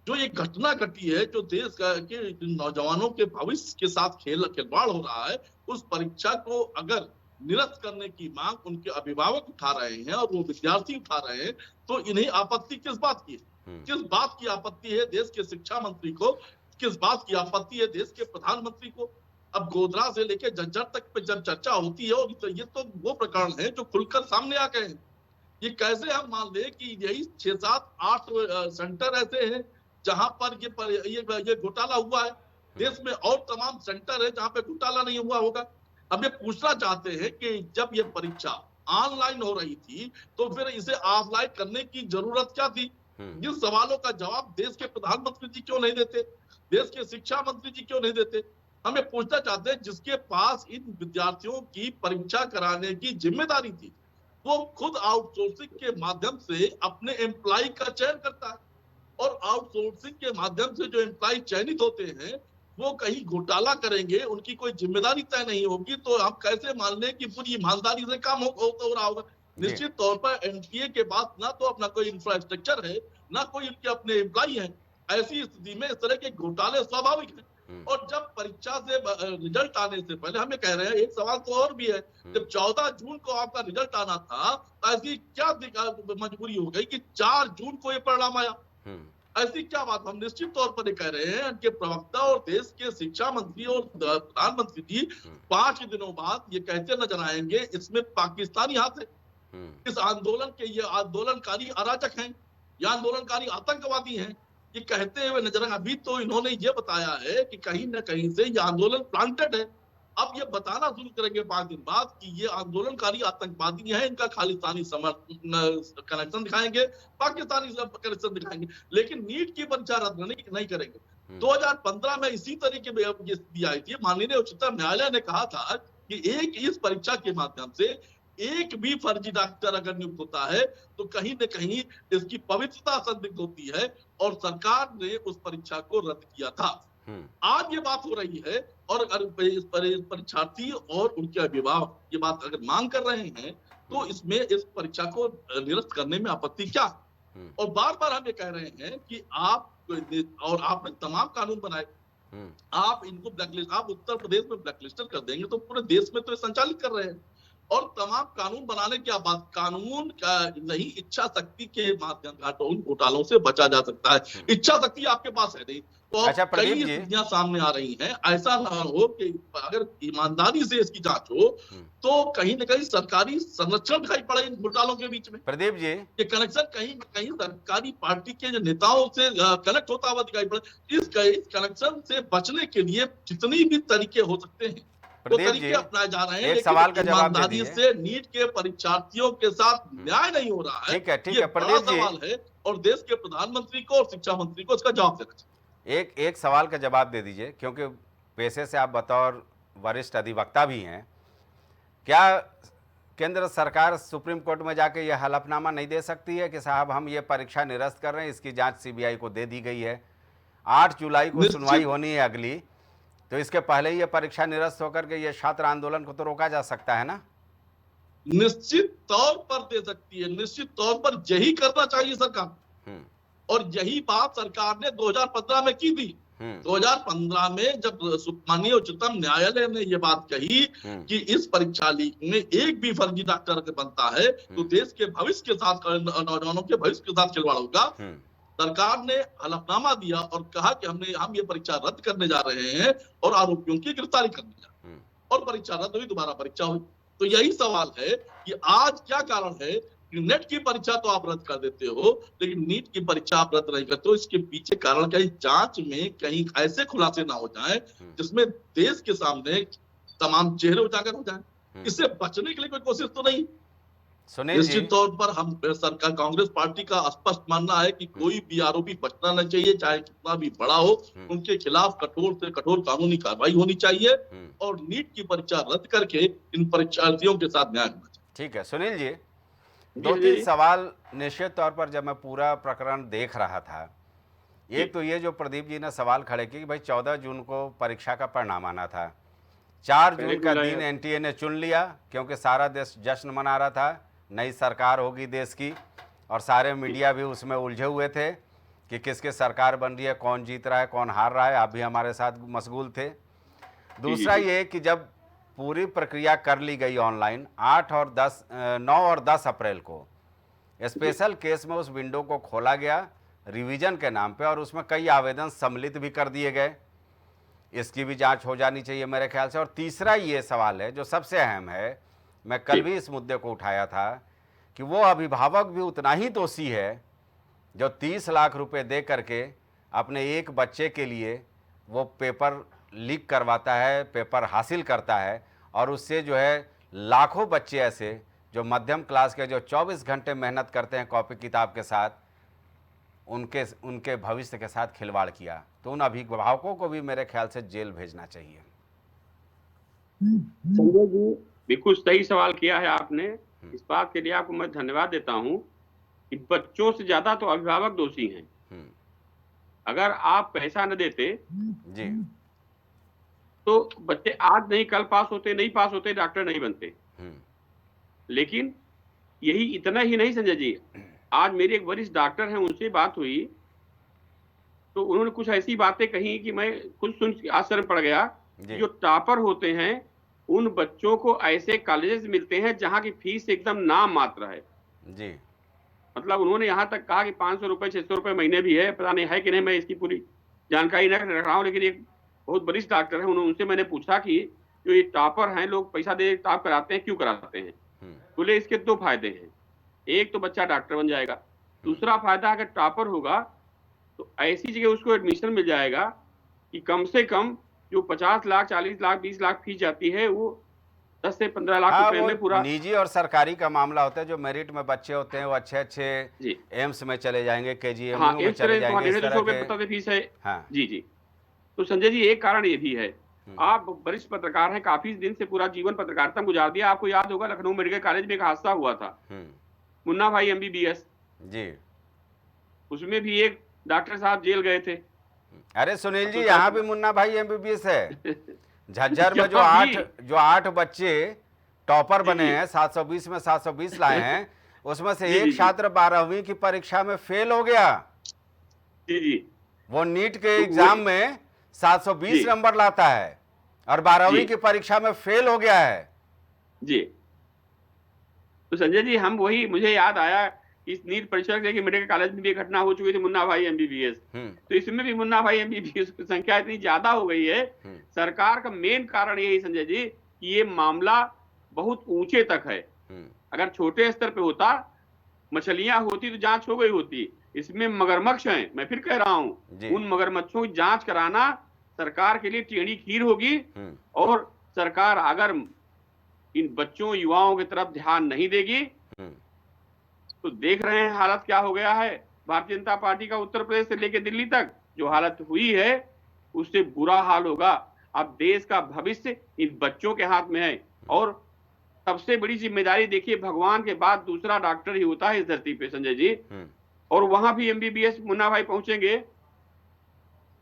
जो ये घटना घटी है, जो देश के नौजवानों के भविष्य के साथ खिलवाड़ हो रहा है, उस परीक्षा को अगर निरस्त करने की मांग उनके अभिभावक उठा रहे हैं और वो विद्यार्थी उठा रहे हैं, तो इन्हें आपत्ति किस बात की है? किस बात की आपत्ति है देश के शिक्षा मंत्री को? किस बात की आपत्ति है देश के प्रधानमंत्री को? अब गोधरा से लेकर झज्जर तक पे जब चर्चा होती है, और तो ये तो वो प्रकरण है जो खुलकर सामने आ गए हैं। ये कैसे हम मान ले कि यही 6, 7, 8 सेंटर ऐसे हैं जहां पर ये घोटाला हुआ है। देश में और तमाम सेंटर है जहां पे घोटाला नहीं हुआ होगा। अब ये पूछना चाहते हैं कि जब ये परीक्षा ऑनलाइन हो रही थी तो फिर इसे ऑफलाइन करने की जरूरत क्या थी? जिन सवालों का जवाब देश के प्रधानमंत्री जी क्यों नहीं देते, देश के शिक्षा मंत्री जी क्यों नहीं देते? हमें पूछना चाहते हैं जिसके पास इन विद्यार्थियों की परीक्षा कराने की जिम्मेदारी थी, वो खुद आउटसोर्सिंग के माध्यम से अपने एम्प्लॉय का चयन करता है, और आउटसोर्सिंग के माध्यम से जो एम्प्लॉय चयनित होते हैं वो कहीं घोटाला करेंगे, उनकी कोई जिम्मेदारी तय नहीं होगी, तो हम कैसे मान लें कि पूरी ईमानदारी से काम हो रहा होगा? निश्चित तौर पर एनटीए के पास ना तो अपना कोई इंफ्रास्ट्रक्चर है, ना कोई उनके अपने एम्प्लॉय हैं। ऐसी स्थिति में इस तरह के घोटाले स्वाभाविक है। और जब परीक्षा से रिजल्ट आने से पहले हम ये कह रहे हैं, एक सवाल तो और भी है, जब 14 जून को आपका रिजल्ट आना था, तो ऐसी क्या मजबूरी हो गई कि 4 जून को ये परिणाम आया? ऐसी क्या बात? हम निश्चित तौर पर ये कह रहे हैं, उनके प्रवक्ता और देश के शिक्षा मंत्री और प्रधानमंत्री जी 5 दिनों बाद ये कहते नजर आएंगे इसमें पाकिस्तानी हाथ है, इस आंदोलन के ये आंदोलनकारी अराजक हैं, ये आंदोलनकारी आतंकवादी हैं, ये कहते हुए नजर आए। अभी तो इन्होंने ये बताया है कि कहीं ना कहीं से ये आंदोलन प्लांटेड है। अब ये बताना शुरू करेंगे 5 दिन बाद कि ये आंदोलनकारी आतंकवादी हैं, इनका खालिस्तानी कनेक्शन दिखाएंगे, पाकिस्तानी कनेक्शन दिखाएंगे, लेकिन नीट की परीक्षा रद्द नहीं करेंगे। 2015 में इसी तरीके में स्थिति आई थी। माननीय उच्चतम न्यायालय ने कहा था कि इस परीक्षा के माध्यम से एक भी फर्जी डॉक्टर अगर नियुक्त होता है तो कहीं न कहीं इसकी पवित्रता संदिग्ध होती है, और सरकार ने उस परीक्षा को रद्द किया था। आज ये बात हो रही है, और इस परीक्षार्थी और उनके अभिभावक ये बात अगर मांग कर रहे हैं तो इसमें इस परीक्षा को निरस्त करने में आपत्ति क्या? और बार बार हम ये कह रहे हैं कि आपने तमाम कानून बनाए, आप इनको ब्लैकलिस्ट, आप उत्तर प्रदेश में ब्लैकलिस्टेड कर देंगे तो पूरे देश में तो संचालित कर रहे हैं। और तमाम कानून बनाने की बात, कानून का नहीं, इच्छा शक्ति के माध्यम उन घोटालों से बचा जा सकता है। इच्छा शक्ति आपके पास है नहीं, तो
अच्छा,
कई स्थितियां सामने आ रही हैं। ऐसा ना हो कि अगर ईमानदारी से इसकी जांच हो तो कहीं न कहीं सरकारी संरक्षण दिखाई पड़े इन घोटालों के बीच में।
प्रदीप जी, ये
कनेक्शन कहीं न कहीं सरकारी पार्टी के जो नेताओं से कनेक्ट होता हुआ दिखाई पड़े। इस कनेक्शन से बचने के लिए जितनी भी तरीके हो सकते हैं वो तरीके अपनाए जा रहे हैं,
एक सवाल का जवाब दे दीजिए।
से नीट के परीक्षार्थियों के साथ न्याय नहीं हो रहा है।
ठीक है प्रदीप जी,
सवाल है, और देश के प्रधानमंत्री को और शिक्षा मंत्री को इसका जवाब देना चाहिए।
एक सवाल का जवाब दे दीजिए, क्योंकि पेशे से आप बतौर वरिष्ठ अधिवक्ता भी हैं। क्या केंद्र सरकार सुप्रीम कोर्ट में जाके यह हलफनामा नहीं दे सकती है कि साहब हम ये परीक्षा निरस्त कर रहे हैं, इसकी जांच सीबीआई को दे दी गई है, 8 जुलाई को सुनवाई होनी है अगली, तो इसके पहले ही ये परीक्षा निरस्त होकर के ये छात्र आंदोलन को तो रोका जा सकता है ना?
निश्चित तौर पर दे सकती है, निश्चित तौर पर यही करना चाहिए सरकार, और यही बात सरकार ने 2015 में की थी। 2015 में जब माननीय उच्चतम न्यायालय ने ये बात कही कि इस परीक्षा लीक में एक भी फर्जी डॉक्टर अगर बनता है तो देश के भविष्य के साथ, नौजवानों के भविष्य के साथ खिलवाड़ होगा, सरकार ने हलफनामा दिया और कहा कि हम ये परीक्षा रद्द करने जा रहे हैं और आरोपियों की गिरफ्तारी करने जा रहे हैं, और परीक्षा रद्द हुई, दोबारा परीक्षा हुई। तो यही सवाल है कि आज क्या कारण है कि नेट की परीक्षा तो आप रद्द कर देते हो लेकिन नीट की परीक्षा आप रद्द नहीं करते हो? इसके पीछे कारण कहीं जांच में कहीं ऐसे खुलासे ना हो जाए जिसमें देश के सामने तमाम चेहरे उजागर हो जाए। इससे बचने के लिए कोई कोशिश तो नहीं। निश्चित तौर पर हम सरकार, कांग्रेस पार्टी का स्पष्ट मानना है कि कोई भी आरोपी बचना नहीं चाहिए, चाहे कितना भी बड़ा हो, उनके खिलाफ कठोर से कठोर कानूनी कार्रवाई होनी चाहिए और नीट की परीक्षा रद्द करके इन परीक्षार्थियों के साथ न्याय होना चाहिए।
ठीक है सुनील जी, 2-3 सवाल निश्चित तौर पर जब मैं पूरा प्रकरण देख रहा था, एक तो ये जो प्रदीप जी ने सवाल खड़े किए कि भाई 14 जून को परीक्षा का परिणाम आना था, 4 जून का दिन एनटीए ने चुन लिया क्योंकि सारा देश जश्न मना रहा था, नई सरकार होगी देश की और सारे मीडिया भी उसमें उलझे हुए थे कि किसके सरकार बन रही है, कौन जीत रहा है, कौन हार रहा है। आप भी हमारे साथ मशगूल थे। दूसरा ये कि जब पूरी प्रक्रिया कर ली गई ऑनलाइन 9 और 10 अप्रैल को स्पेशल केस में उस विंडो को खोला गया रिवीजन के नाम पे, और उसमें कई आवेदन सम्मिलित भी कर दिए गए। इसकी भी जांच हो जानी चाहिए मेरे ख्याल से। और तीसरा ये सवाल है जो सबसे अहम है, मैं कल भी इस मुद्दे को उठाया था, कि वो अभिभावक भी उतना ही दोषी है जो 30 लाख रुपए दे करके अपने एक बच्चे के लिए वो पेपर लीक करवाता है, पेपर हासिल करता है, और उससे जो है लाखों बच्चे ऐसे जो मध्यम क्लास के जो 24 घंटे मेहनत करते हैं कॉपी किताब के साथ, उनके भविष्य के साथ खिलवाड़ किया। तो उन अभिभावकों को भी मेरे ख्याल से जेल भेजना चाहिए।
संजय जी, बिल्कुल सही सवाल किया है आपने। इस बात के लिए आपको मैं धन्यवाद देता हूं कि बच्चों से ज्यादा तो अभिभावक दोषी हैं। अगर आप पैसा न देते
जी
तो बच्चे आज नहीं कल पास होते, नहीं पास होते, डॉक्टर नहीं बनते। लेकिन यही इतना ही नहीं संजय जी, आज मेरे एक वरिष्ठ डॉक्टर हैं, उनसे बात हुई तो उन्होंने कुछ ऐसी बातें कही कि मैं खुद सुन आश्चर्य पड़ गया। जो टॉपर होते हैं उन बच्चों को ऐसे कॉलेजेस मिलते हैं जहां की फीस एकदम नाम मात्र है
जी।
मतलब उन्होंने यहां तक कहा कि 500 रुपए 600 रुपए महीने भी है, पता नहीं है कि नहीं, मैं इसकी पूरी जानकारी न रख रहा हूँ। लेकिन एक बहुत वरिष्ठ डॉक्टर है, उनसे मैंने पूछा कि जो ये टॉपर हैं, लोग पैसा दे टॉप कराते हैं, क्यों कराते हैं? बोले इसके 2 फायदे हैं। एक तो बच्चा डॉक्टर बन जाएगा, दूसरा फायदा अगर टॉपर होगा तो ऐसी जगह उसको एडमिशन मिल जाएगा कि कम से कम जो 50 लाख 40 लाख 20 लाख फीस जाती है वो 10 से 15 लाख रुपए में पूरा।
निजी और सरकारी का मामला होता है। जो मेरिट में बच्चे होते हैं वो अच्छे एम्स में चले जाएंगे, KGM में चले जाएंगे, इस तरह के
फीस है। जी जी। तो संजय जी एक कारण ये भी है, आप वरिष्ठ पत्रकार हैं, काफी दिन से पूरा जीवन पत्रकारिता में गुजार दिया। आपको याद होगा लखनऊ मेडिकल कॉलेज में एक हादसा हुआ था, मुन्ना भाई MBBS
जी, उसमें
भी एक डॉक्टर साहब जेल गए थे।
अरे सुनील जी, यहाँ भी मुन्ना भाई MBBS है। झज्जर में जो 8 बच्चे टॉपर बने हैं, 720 में 720 लाए हैं, उसमें से एक छात्र 12वीं की परीक्षा में फेल हो गया।
जी जी।
वो नीट के एग्जाम में 720 नंबर लाता है और 12वीं की परीक्षा में फेल हो गया है।
जी। तो संजय जी हम मुझे याद आया इस नीट परीक्षा के मेडिकल कॉलेज में भी घटना हो चुकी थी, मुन्ना भाई MBBS। तो इसमें भी मुन्ना भाई MBBS की संख्या इतनी ज्यादा हो गई है। सरकार का मेन कारण यही संजय जी कि ये मामला बहुत ऊंचे तक है। अगर छोटे स्तर पे होता, मछलियां होती तो जांच हो गई होती। इसमें मगरमच्छ हैं, मैं फिर कह रहा हूं, उन मगरमच्छों की जांच कराना सरकार के लिए टेढ़ी खीर होगी। और सरकार अगर इन बच्चों युवाओं की तरफ ध्यान नहीं देगी तो देख रहे हैं हालत क्या हो गया है। भारतीय जनता पार्टी का उत्तर प्रदेश से लेकर दिल्ली तक जो हालत हुई है उससे बुरा हाल होगा। अब देश का भविष्य इन बच्चों के हाथ में है। और सबसे बड़ी जिम्मेदारी देखिए, भगवान के बाद दूसरा डॉक्टर ही होता है इस धरती पे संजय जी। और वहां भी MBBS मुन्ना भाई पहुंचेंगे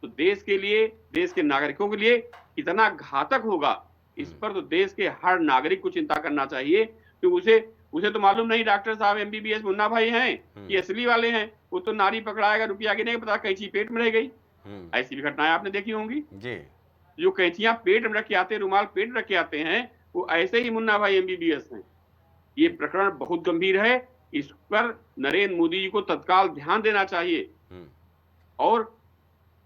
तो देश के लिए, देश के नागरिकों के लिए कितना घातक होगा, इस पर तो देश के हर नागरिक को चिंता करना चाहिए। क्योंकि उसे तो मालूम नहीं डॉक्टर साहब MBBS मुन्ना भाई हैं कि असली वाले हैं। वो तो नारी पकड़ाएगा, रुपया गिनेगा, पता कैंची पेट में रह गई। ऐसी भी घटनाएं आपने देखी होंगी जी। जो कैंचियां पेट में रख के आते हैं, रुमाल पेट में रख के आते हैं, वो ऐसे ही मुन्ना भाई MBBS हैं। ये प्रकरण बहुत गंभीर है, इस पर नरेंद्र मोदी जी को तत्काल ध्यान देना चाहिए। और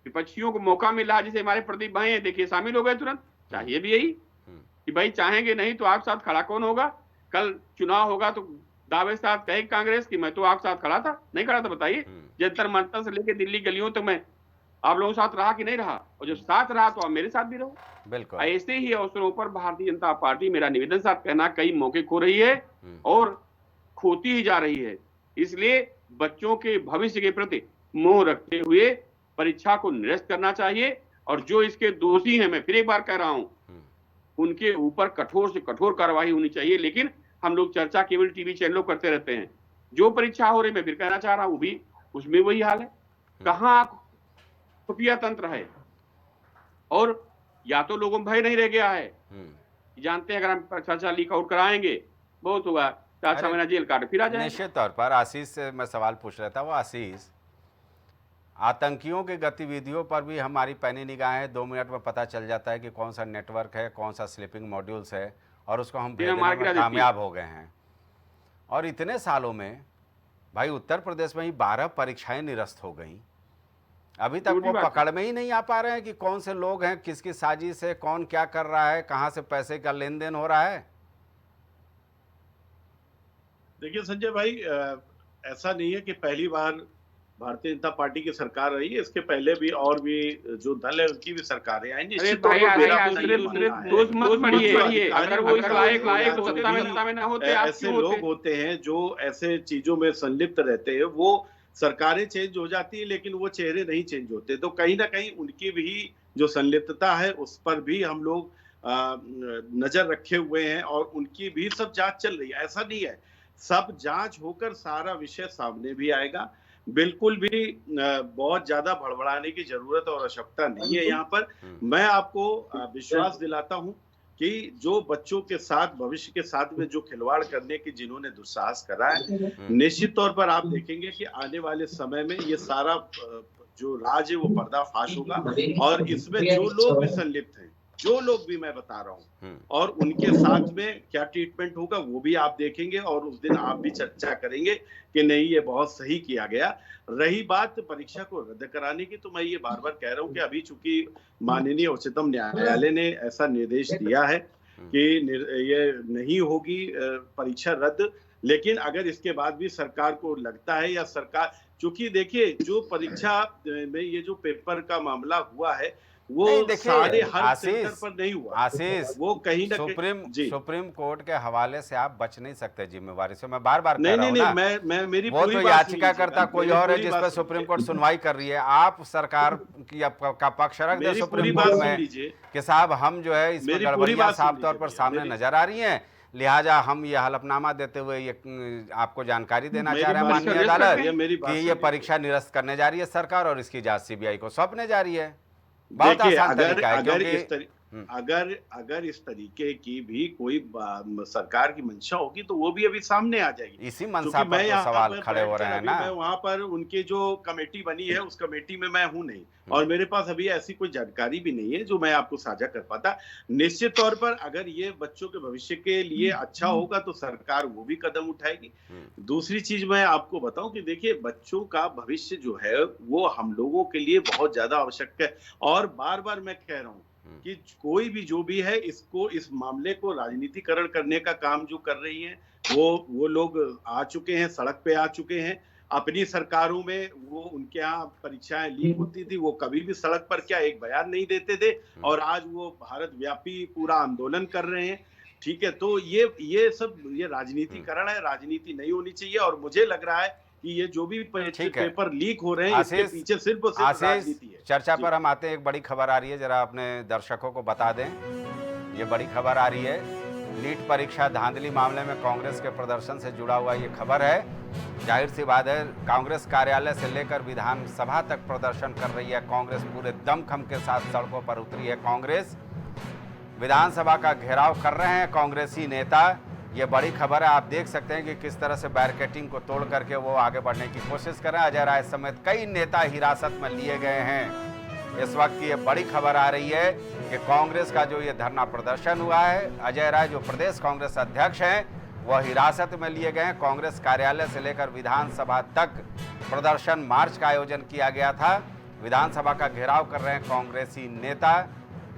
विपक्षियों को मौका मिल रहा, जैसे हमारे प्रदीप भाई हैं, देखिए शामिल हो गए तुरंत। चाहिए भी यही कि भाई चाहेंगे नहीं तो आपके साथ खड़ा कौन होगा? कल चुनाव होगा तो दावे साथ कहे कांग्रेस कि मैं तो आपके साथ खड़ा था, नहीं खड़ा था? बताइए, जंतर मंतर से लेकर दिल्ली गलियों तक मैं आप लोगों के साथ रहा कि नहीं रहा? और जब साथ रहा तो आप मेरे साथ भी रहो।
बिल्कुल।
ऐसे ही अवसरों पर भारतीय जनता पार्टी, मेरा निवेदन साथ कहना, कई मौके खो रही है और खोती ही जा रही है। इसलिए बच्चों के भविष्य के प्रति मोह रखते हुए परीक्षा को निरस्त करना चाहिए। और जो इसके दोषी हैं, मैं फिर एक बार कह रहा हूं, उनके ऊपर कठोर से कठोर कार्रवाई होनी चाहिए। लेकिन हम लोग चर्चा केवल टीवी चैनलों करते रहते हैं। जो परीक्षा हो रही, मैं फिर कहना चाह रहा हूं, वो भी उसमें वही हाल है। कहां खुफिया तंत्र है? और या तो लोगों में भय नहीं रह गया है, जानते हैं अगर हम चर्चा लीक आउट कराएंगे बहुत होगा, 4-6 महीना जेल काट फिर आ जाएंगे।
निश्चित तौर पर आशीष से मैं सवाल पूछ रहा था। वो आशीष, आतंकियों की गतिविधियों पर भी हमारी पैनी निगाह है। 2 मिनट में पता चल जाता है कि कौन सा नेटवर्क है, कौन सा स्लीपिंग मॉड्यूल्स है, और उसको हम भेजने में कामयाब हो गए हैं। और इतने सालों में भाई उत्तर प्रदेश में ही 12 परीक्षाएं निरस्त हो गई। अभी तक वो पकड़ में ही नहीं आ पा रहे हैं कि कौन से लोग हैं, किसकी साजिश है, कौन क्या कर रहा है, कहां से पैसे का लेन देन हो रहा है।
देखिए संजय भाई, ऐसा नहीं है कि पहली बार भारतीय जनता पार्टी की सरकार रही है। इसके पहले भी और भी जो दल है उनकी भी सरकारें आई। निश्चित तौर पर ऐसे लोग होते हैं जो ऐसे चीजों में संलिप्त रहते हैं, वो सरकारें चेंज हो जाती है लेकिन वो चेहरे नहीं चेंज होते। तो कहीं ना कहीं उनकी भी जो संलिप्तता है उस पर भी हम लोग नजर रखे हुए हैं और उनकी भी सब जांच चल रही है। ऐसा नहीं है, सब जांच होकर सारा विषय सामने भी आएगा। बिल्कुल भी बहुत ज्यादा भड़बड़ाने की जरूरत और आवश्यकता नहीं है। यहाँ पर मैं आपको विश्वास दिलाता हूं कि जो बच्चों के साथ, भविष्य के साथ में जो खिलवाड़ करने की जिन्होंने दुस्साहस करा है, निश्चित तौर पर आप देखेंगे कि आने वाले समय में ये सारा जो राज है वो पर्दाफाश होगा। और इसमें जो लोग भी संलिप्त हैं, जो लोग भी मैं बता रहा हूं, और उनके साथ में क्या ट्रीटमेंट होगा वो भी आप देखेंगे। और उस दिन आप भी चर्चा करेंगे कि नहीं ये बहुत सही किया गया। रही बात परीक्षा को रद्द कराने की, तो मैं ये बार बार कह रहा हूं कि अभी चूंकि माननीय उच्चतम न्यायालय ने ऐसा निर्देश दिया है कि ये नहीं होगी परीक्षा रद्द, लेकिन अगर इसके बाद भी सरकार को लगता है, या सरकार, चूंकि देखिए जो परीक्षा में ये जो पेपर का मामला हुआ है वो सारे हर सेक्टर पर नहीं हुआ।
आशीष,
वो कहीं ना
सुप्रीम कोर्ट के हवाले से आप बच नहीं सकते जिम्मेवारी से। मैं बार बार
नहीं, मैं मेरी
वो तो याचिकाकर्ता कोई और है जिस पर सुप्रीम कोर्ट सुनवाई कर रही है। आप सरकार का पक्ष रख दे सुप्रीम कोर्ट में कि साहब हम जो है इसमें गड़बड़ियां साफ तौर पर सामने नजर आ रही हैं, लिहाजा हम ये हलफनामा देते हुए ये आपको जानकारी देना चाह रहे हैं माननीय अदालत कि ये परीक्षा निरस्त करने जा रही है सरकार और इसकी जांच सीबीआई को सौंपने जा रही है। बहुत आसान तरीका है।
अगर इस तरीके की भी कोई सरकार की मंशा होगी तो वो भी अभी सामने आ जाएगी।
इसी मंशा पर तो सवाल खड़े हो रहे हैं ना।
मैं वहां पर उनकी जो कमेटी बनी है उस कमेटी में मैं हूं नहीं, और मेरे पास अभी ऐसी कोई जानकारी भी नहीं है जो मैं आपको साझा कर पाता। निश्चित तौर पर अगर ये बच्चों के भविष्य के लिए अच्छा होगा तो सरकार वो भी कदम उठाएगी। दूसरी चीज मैं आपको बताऊं कि देखिए बच्चों का भविष्य जो है वो हम लोगों के लिए बहुत ज्यादा आवश्यक है। और बार बार मैं कह रहा हूं कि कोई भी जो भी है इसको, इस मामले को राजनीतिकरण करने का काम जो कर रही है वो लोग आ चुके हैं, सड़क पे आ चुके हैं। अपनी सरकारों में वो उनके यहाँ परीक्षाएं लीक होती थी, वो कभी भी सड़क पर क्या एक बयान नहीं देते थे, और आज वो भारत व्यापी पूरा आंदोलन कर रहे हैं। ठीक है, तो ये सब ये राजनीतिकरण है, राजनीति नहीं होनी चाहिए। और मुझे लग रहा है कि ये जो भी पेपर लीक हो रहे हैं इसके पीछे सिर्फ राजनीति है।
चर्चा पर हम आते हैं। एक बड़ी खबर आ रही है, जरा अपने दर्शकों को बता दें। ये बड़ी खबर आ रही है, नीट परीक्षा धांधली मामले में कांग्रेस के प्रदर्शन से जुड़ा हुआ ये खबर है। जाहिर सी बात है, कांग्रेस कार्यालय से लेकर विधानसभा तक प्रदर्शन कर रही है कांग्रेस। पूरे दमखम के साथ सड़कों पर उतरी है कांग्रेस। विधानसभा का घेराव कर रहे हैं कांग्रेसी नेता। ये बड़ी खबर है, आप देख सकते हैं कि किस तरह से बैरिकेडिंग को तोड़ करके वो आगे बढ़ने की कोशिश कर रहे हैं। अजय राय समेत कई नेता हिरासत में लिए गए हैं। इस वक्त ये बड़ी खबर आ रही है कि कांग्रेस का जो ये धरना प्रदर्शन हुआ है, अजय राय जो प्रदेश कांग्रेस अध्यक्ष हैं वह हिरासत में लिए गए हैं। कांग्रेस कार्यालय से लेकर विधानसभा तक प्रदर्शन मार्च का आयोजन किया गया था। विधानसभा का घेराव कर रहे हैं कांग्रेसी नेता,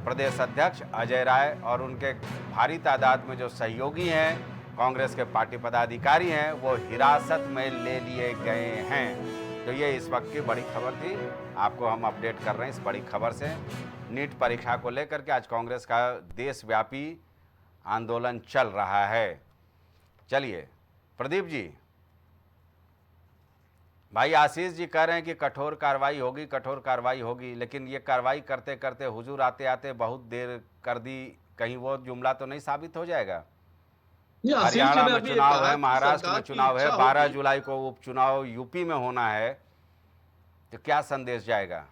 प्रदेश अध्यक्ष अजय राय और उनके भारी तादाद में जो सहयोगी हैं, कांग्रेस के पार्टी पदाधिकारी हैं, वो हिरासत में ले लिए गए हैं। तो ये इस वक्त की बड़ी खबर थी, आपको हम अपडेट कर रहे हैं इस बड़ी खबर से। नीट परीक्षा को लेकर के आज कांग्रेस का देशव्यापी आंदोलन चल रहा है। चलिए प्रदीप जी, भाई आशीष जी कह रहे हैं कि कठोर कार्रवाई होगी, कठोर कार्रवाई होगी, लेकिन ये कार्रवाई करते करते हुजूर आते आते बहुत देर कर दी, कहीं वो जुमला तो नहीं साबित हो जाएगा? हरियाणा में चुनाव है, महाराष्ट्र में चुनाव है, 12 जुलाई को उपचुनाव यूपी में होना है, तो क्या संदेश जाएगा?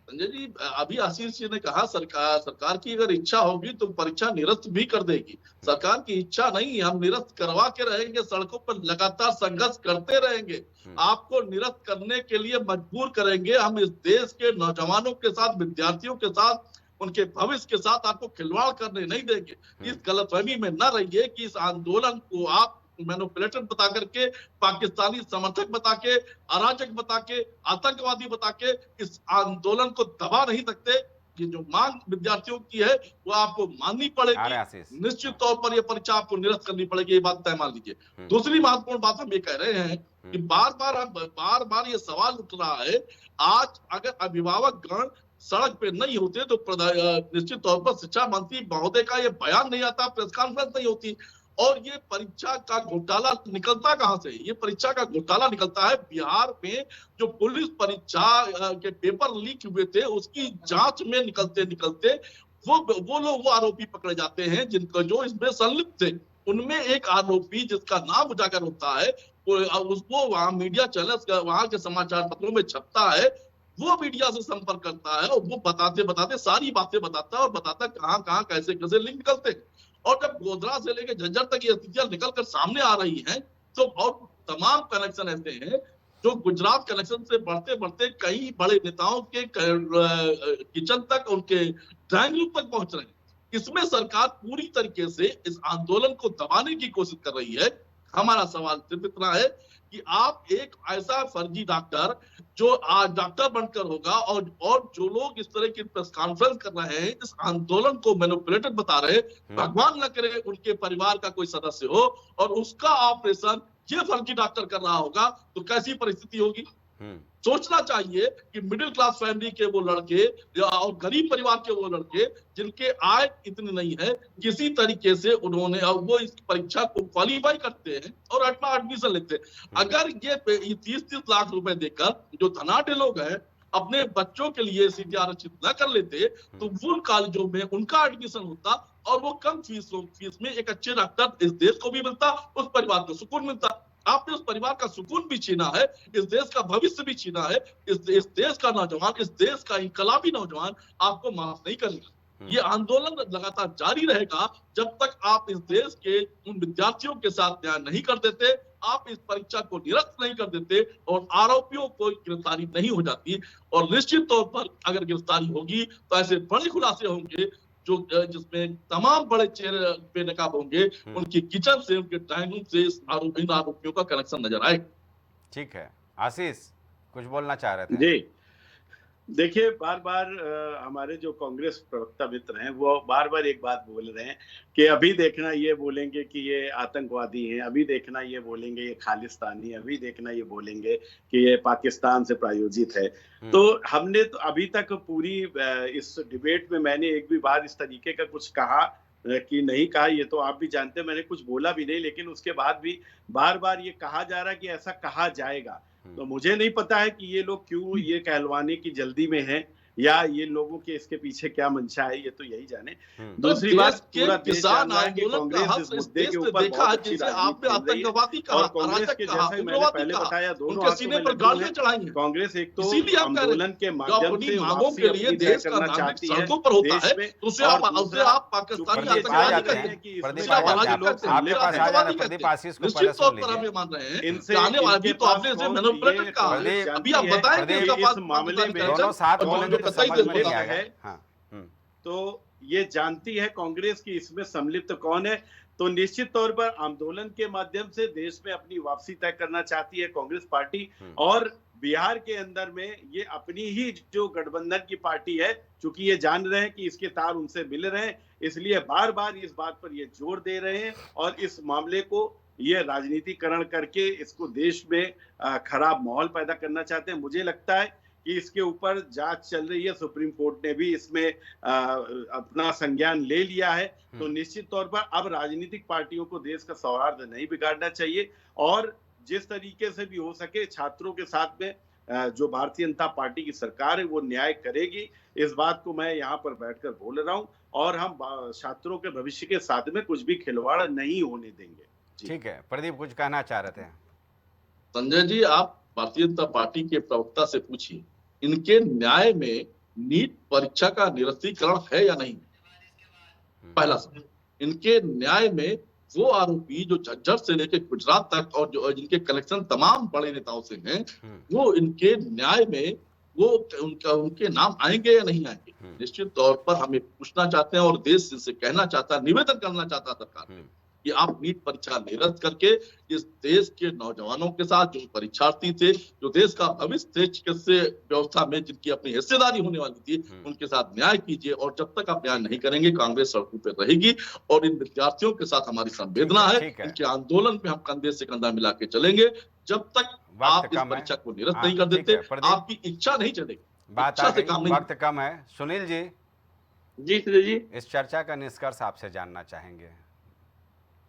संजय जी, अभी आशीष जी ने कहा सरकार की अगर इच्छा होगी तो परीक्षा निरस्त भी कर देगी। सरकार की इच्छा नहीं, हम निरस्त करवा के रहेंगे, सड़कों पर लगातार संघर्ष करते रहेंगे, आपको निरस्त करने के लिए मजबूर करेंगे। हम इस देश के नौजवानों के साथ, विद्यार्थियों के साथ, उनके भविष्य के साथ आपको खिलवाड़ करने नहीं देंगे। इस गलतफहमी में न रहिए कि इस आंदोलन को आप मैनिपुलेटेड बता करके, पाकिस्तानी समर्थक बता के, अराजक बता के, आतंकवादी बता के इस आंदोलन को दबा नहीं सकते। ये जो मांग विद्यार्थियों की है वो आपको माननी पड़ेगी। निश्चित तौर पर यह परीक्षा आपको निरस्त करनी पड़ेगी, ये बात तय मान लीजिए। दूसरी महत्वपूर्ण बात हम ये कह रहे हैं कि बार बार ये सवाल उठ रहा है, आज अगर अभिभावक गण सड़क पे नहीं होते तो निश्चित तौर पर शिक्षा मंत्री महोदय का ये बयान नहीं आता, प्रेस कॉन्फ्रेंस नहीं होती। और ये परीक्षा का घोटाला निकलता कहां से? ये परीक्षा का घोटाला निकलता है बिहार में जो पुलिस परीक्षा के पेपर लीक हुए थे उसकी जांच में निकलते निकलते वो लोग, वो आरोपी पकड़े जाते हैं जिनको, जो इसमें संलिप्त थे। उनमें एक आरोपी जिसका नाम उजागर होता है, उसको वहां मीडिया चैनल, वहां के समाचार पत्रों में छपता है, वो मीडिया से संपर्क करता है और वो बताते बताते सारी बातें बताता है और बताता है कहां कहां कैसे कैसे लिंक निकलते हैं। और जब गोधरा से लेकर झज्जर तक ये स्थितियां निकल कर सामने आ रही हैं तो और तमाम कनेक्शन ऐसे हैं जो गुजरात कनेक्शन से बढ़ते बढ़ते कई बड़े नेताओं के किचन तक, उनके ड्राइंग रूम तक पहुंच रहे हैं। इसमें सरकार पूरी तरीके से इस आंदोलन को दबाने की कोशिश कर रही है। हमारा सवाल सिर्फ इतना है कि आप एक ऐसा फर्जी डॉक्टर जो आज डॉक्टर बनकर होगा और जो लोग इस तरह की प्रेस कॉन्फ्रेंस कर रहे हैं, इस आंदोलन को मैनिपुलेटेड बता रहे हैं, भगवान न करे उनके परिवार का कोई सदस्य हो और उसका ऑपरेशन ये फर्जी डॉक्टर कर रहा होगा तो कैसी परिस्थिति होगी। सोचना चाहिए कि मिडिल क्लास फैमिली के वो लड़के और गरीब परिवार के वो लड़के जिनके आय इतनी नहीं है, किसी तरीके से उन्होंने, वो इस परीक्षा को क्वालिफाई करते हैं और एडमिशन लेते हैं। अगर ये 30-30 लाख रुपए देकर जो धनाढ़ लोग हैं अपने बच्चों के लिए सीटें आरक्षित न कर लेते तो उन कॉलेजों में उनका एडमिशन होता और वो कम फीस में एक अच्छे डॉक्टर इस देश को भी मिलता, उस परिवार को सुकून मिलता। आपने उस परिवार का सुकून भी छीना है, इस देश का भविष्य भी छीना है। इस देश का नौजवान, इस देश का इनकलाबी नौजवान आपको माफ नहीं करेगा। ये आंदोलन लगातार जारी रहेगा जब तक आप इस देश के उन विद्यार्थियों के साथ न्याय नहीं कर देते, आप इस परीक्षा को निरस्त नहीं कर देते और आरोपियों को गिरफ्तारी नहीं हो जाती। और निश्चित तौर पर अगर गिरफ्तारी होगी तो ऐसे बड़े खुलासे होंगे जो जिसमें तमाम बड़े चेहरे बेनकाब होंगे, उनकी किचन से, उनके ड्राइंग रूम से इन आरोपियों का कनेक्शन नजर आए।
ठीक है, आशीष कुछ बोलना चाह रहे थे?
जी देखिए, बार बार हमारे जो कांग्रेस प्रवक्ता मित्र हैं वो बार बार एक बात बोल रहे हैं कि अभी देखना ये बोलेंगे कि ये आतंकवादी हैं, अभी देखना ये बोलेंगे ये खालिस्तानी, अभी देखना ये बोलेंगे कि ये पाकिस्तान से प्रायोजित है। तो हमने तो अभी तक पूरी इस डिबेट में मैंने एक भी बार इस तरीके का कुछ कहा कि नहीं कहा, ये तो आप भी जानते हैं, मैंने कुछ बोला भी नहीं। लेकिन उसके बाद भी बार बार ये कहा जा रहा है कि ऐसा कहा जाएगा। तो मुझे नहीं पता है कि ये लोग क्यों ये कहलवाने की जल्दी में हैं या ये लोगों के इसके पीछे क्या मंशा है, ये तो यही जाने। दूसरी बात, पूरा
किसान आंदोलन का हक इस देश में देखा है, जिसे आपने आतंकवादी कहा, अराजक कहा,
मैंने पहले बताया, दोनों
सीने पर गालियां चढ़ाई।
कांग्रेस एक तो आंदोलन के माध्यम से
मांगों के लिए देश का नागरिक सड़कों पर होता है, तो उसे आप पाकिस्तानी आतंकवादी कहते हैं। निश्चित तौर पर हम ये मान रहे हैं इनसे आने वाली, तो आपने इसे मैनिपुलेटेड कहा। अभी आप बताएंगे
इस मामले में
दोनों साथ बोलेंगे तो समझ में नहीं आएगा।
हाँ। तो ये जानती है कांग्रेस की इसमें सम्मिलित कौन है। तो निश्चित तौर पर आंदोलन के माध्यम से देश में अपनी वापसी तय करना चाहती है कांग्रेस पार्टी। और बिहार के अंदर में ये अपनी ही जो गठबंधन की पार्टी है, चूंकि ये जान रहे हैं कि इसके तार उनसे मिल रहे हैं, इसलिए बार बार इस बात पर ये जोर दे रहे हैं और इस मामले को ये राजनीतिकरण करके इसको देश में खराब माहौल पैदा करना चाहते हैं। मुझे लगता है कि इसके ऊपर जांच चल रही है, सुप्रीम कोर्ट ने भी इसमें अपना संज्ञान ले लिया है। तो निश्चित तौर पर अब राजनीतिक पार्टियों को देश का सौहार्द नहीं बिगाड़ना चाहिए और जिस तरीके से भी हो सके छात्रों के साथ में जो भारतीय जनता पार्टी की सरकार है वो न्याय करेगी। इस बात को मैं यहाँ पर बैठकर बोल रहा हूँ और हम छात्रों के भविष्य के साथ में कुछ भी खिलवाड़ नहीं होने देंगे।
ठीक है, प्रदीप कुछ कहना चाह रहे थे?
संजय जी, आप भारतीय जनता पार्टी के प्रवक्ता से पूछिए, इनके न्याय में नीट परीक्षा का निरस्तीकरण है या नहीं। पहला सवाल। इनके न्याय में वो आरोपी जो झज्जर से लेकर गुजरात तक और जो जिनके कनेक्शन तमाम बड़े नेताओं से हैं, वो इनके न्याय में वो उनके नाम आएंगे या नहीं आएंगे। निश्चित तौर पर हम ये पूछना चाहते हैं और देश से कहना चाहता है, निवेदन करना चाहता है सरकार में कि आप नीट परीक्षा निरस्त करके इस देश के नौजवानों के साथ, जो परीक्षार्थी थे, जो देश का भविष्य थे, चिकित्सा व्यवस्था में जिनकी अपनी हिस्सेदारी होने वाली थी, उनके साथ न्याय कीजिए। और जब तक आप न्याय नहीं करेंगे, कांग्रेस सड़कों पर रहेगी। और इन विद्यार्थियों के साथ हमारी संवेदना है, इनके आंदोलन में हम कंधे से कंधा मिला के चलेंगे जब तक आप इस परीक्षा को निरस्त नहीं कर देते। आपकी इच्छा नहीं चलेगी,
इच्छा से काम नहीं। वक्त कम है। सुनील जी।
जी संजय जी,
इस चर्चा का निष्कर्ष आपसे जानना चाहेंगे।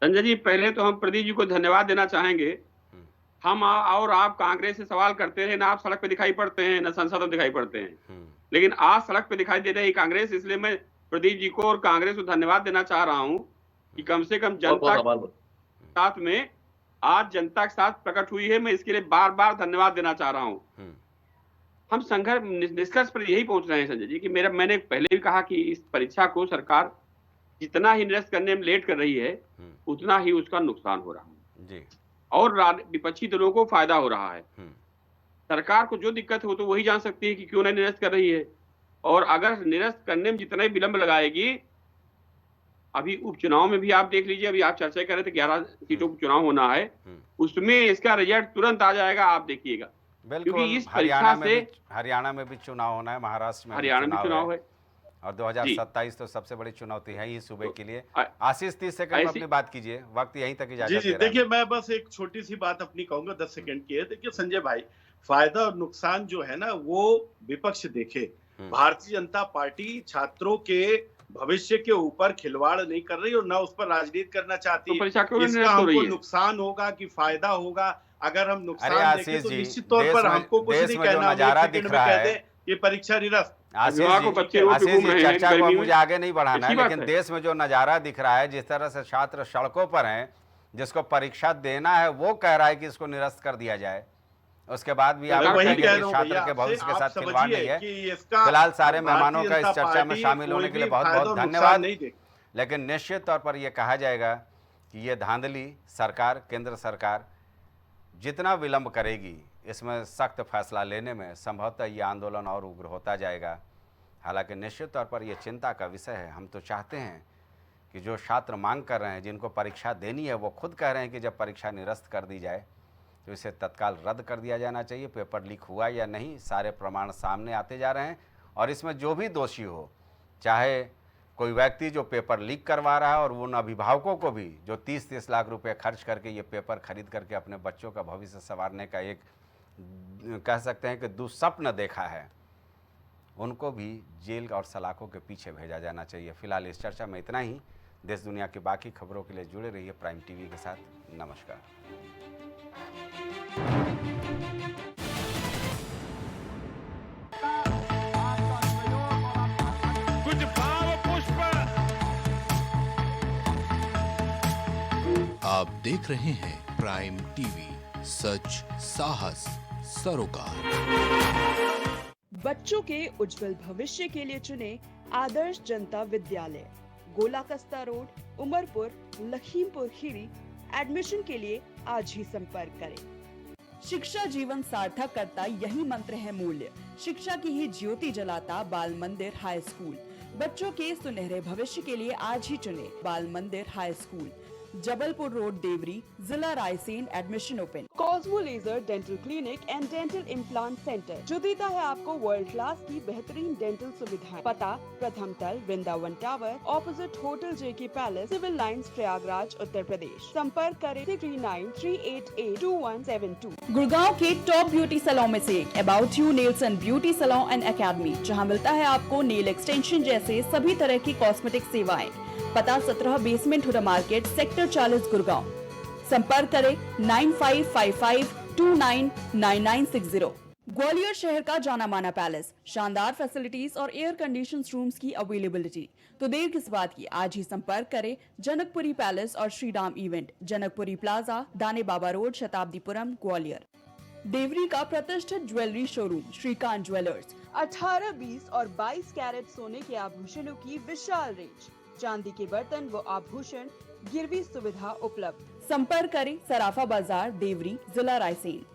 संजय जी, पहले तो हम प्रदीप जी को धन्यवाद देना चाहेंगे। हम और आप कांग्रेस से सवाल करते रहे, ना आप सड़क पे दिखाई पड़ते हैं, ना संसद में दिखाई पड़ते हैं, लेकिन आज सड़क पे दिखाई दे रही कांग्रेस। इसलिए मैं प्रदीप जी को और कांग्रेस को धन्यवाद देना चाह रहा हूं कि कम से कम जनता के साथ में आज जनता के साथ प्रकट हुई है। मैं इसके लिए बार बार धन्यवाद देना चाह रहा हूं। हम संघर्ष निष्कर्ष पर यही पहुंच रहे हैं संजय जी कि मैंने पहले भी कहा कि इस परीक्षा को सरकार जितना ही निरस्त करने में लेट कर रही है, उतना ही उसका नुकसान हो रहा है जी। और विपक्षी दलों को फायदा हो रहा है। सरकार को जो दिक्कत हो तो वही जान सकती है कि क्यों नहीं निरस्त कर रही है। और अगर निरस्त करने में जितना ही विलंब लगाएगी, अभी उपचुनाव में भी आप देख लीजिए, अभी आप चर्चा कर रहे थे 11 सीटों का चुनाव होना है, उसमें इसका रिजल्ट तुरंत आ जाएगा, आप देखिएगा। क्योंकि इस परीक्षा से
हरियाणा में भी चुनाव होना है, महाराष्ट्र में
हरियाणा में चुनाव है
और 2027 तो सबसे बड़ी चुनौती है ही सूबे के लिए। आशीष 30 सेकंड में अपनी बात कीजिए, वक्त यहीं तक इजाजत
जी। देखिए, मैं बस एक छोटी सी बात अपनी कहूंगा, 10 सेकंड की है। देखिए संजय भाई, फायदा और नुकसान जो है ना, वो विपक्ष देखे। भारतीय जनता पार्टी छात्रों के भविष्य के ऊपर खिलवाड़ नहीं कर रही और ना उस पर राजनीति करना चाहती है। इसका हमको नुकसान होगा कि फायदा होगा? अगर हम नुकसान देखें तो निश्चित तौर पर हमको कुछ नहीं कहना,
नजारा दिख रहा है
ये परीक्षा निरस्त।
चर्चा को मुझे आगे नहीं बढ़ाना है, लेकिन देश में जो नजारा दिख रहा है, जिस तरह से छात्र सड़कों पर हैं, जिसको परीक्षा देना है वो कह रहा है कि इसको निरस्त कर दिया जाए। उसके बाद भी आप कहेंगे कि छात्र के भविष्य के साथ खिलवाड़ नहीं है। फिलहाल सारे मेहमानों का इस चर्चा में शामिल होने के लिए बहुत बहुत धन्यवाद। लेकिन निश्चित तौर पर यह कहा जाएगा कि ये धांधली सरकार, केंद्र सरकार जितना विलंब करेगी, इसमें सख्त फैसला लेने में संभवतः ये आंदोलन और उग्र होता जाएगा। हालांकि निश्चित तौर पर यह चिंता का विषय है। हम तो चाहते हैं कि जो छात्र मांग कर रहे हैं, जिनको परीक्षा देनी है, वो खुद कह रहे हैं कि जब परीक्षा निरस्त कर दी जाए तो इसे तत्काल रद्द कर दिया जाना चाहिए। पेपर लीक हुआ या नहीं, सारे प्रमाण सामने आते जा रहे हैं और इसमें जो भी दोषी हो, चाहे कोई व्यक्ति जो पेपर लीक करवा रहा है और उन अभिभावकों को भी जो 30-30 लाख रुपए खर्च करके ये पेपर खरीद करके अपने बच्चों का भविष्य संवारने का एक कह सकते हैं कि दुस्वप्न देखा है, उनको भी जेल और सलाखों के पीछे भेजा जाना चाहिए। फिलहाल इस चर्चा में इतना ही। देश दुनिया की बाकी खबरों के लिए जुड़े रहिए प्राइम टीवी के साथ। नमस्कार।
कुछ भाव पुष्प। आप देख रहे हैं प्राइम टीवी, सच साहस सरोकार।
बच्चों के उज्जवल भविष्य के लिए चुने आदर्श जनता विद्यालय, गोला कस्ता रोड, उमरपुर, लखीमपुर खीरी। एडमिशन के लिए आज ही संपर्क करें। शिक्षा जीवन सार्थक करता यही मंत्र है मूल्य। शिक्षा की ही ज्योति जलाता बाल मंदिर हाई स्कूल। बच्चों के सुनहरे भविष्य के लिए आज ही चुने Bal Mandir high school, Jabalpur road, Deori, जिला Raisen. Admission open. Cosmo laser dental clinic and dental implant centre जो देता है आपको वर्ल्ड क्लास की बेहतरीन डेंटल सुविधाएं। पता प्रथम तल, वृंदावन टावर, ऑपोजिट होटल जेके palace, civil lines, Prayagraj, Uttar Pradesh. संपर्क करें 3938822172। गुड़गांव के टॉप ब्यूटी सैलून में से about you nails and beauty salon and academy, जहां मिलता है आपको नेल एक्सटेंशन जैसे सभी तरह की कॉस्मेटिक सेवाएं। पता 17 basement Huda market, sector 40, Gurgaon. संपर्क करें 9555299960। ग्वालियर शहर का जाना माना पैलेस, शानदार फैसिलिटीज और एयर कंडीशन रूम्स की अवेलेबिलिटी। तो देर किस बात की, आज ही संपर्क करें जनकपुरी पैलेस और श्रीराम इवेंट, जनकपुरी प्लाजा, दाने बाबा रोड, शताब्दीपुरम, ग्वालियर। देवरी का प्रतिष्ठित ज्वेलरी शोरूम श्रीकांत ज्वेलर्स, 18, 20 और 22 कैरेट सोने के आभूषणों की विशाल रेंज, चांदी के बर्तन व आभूषण, गिरवी सुविधा उपलब्ध। संपर्क करें सराफा बाजार, देवरी, जिला रायसेन।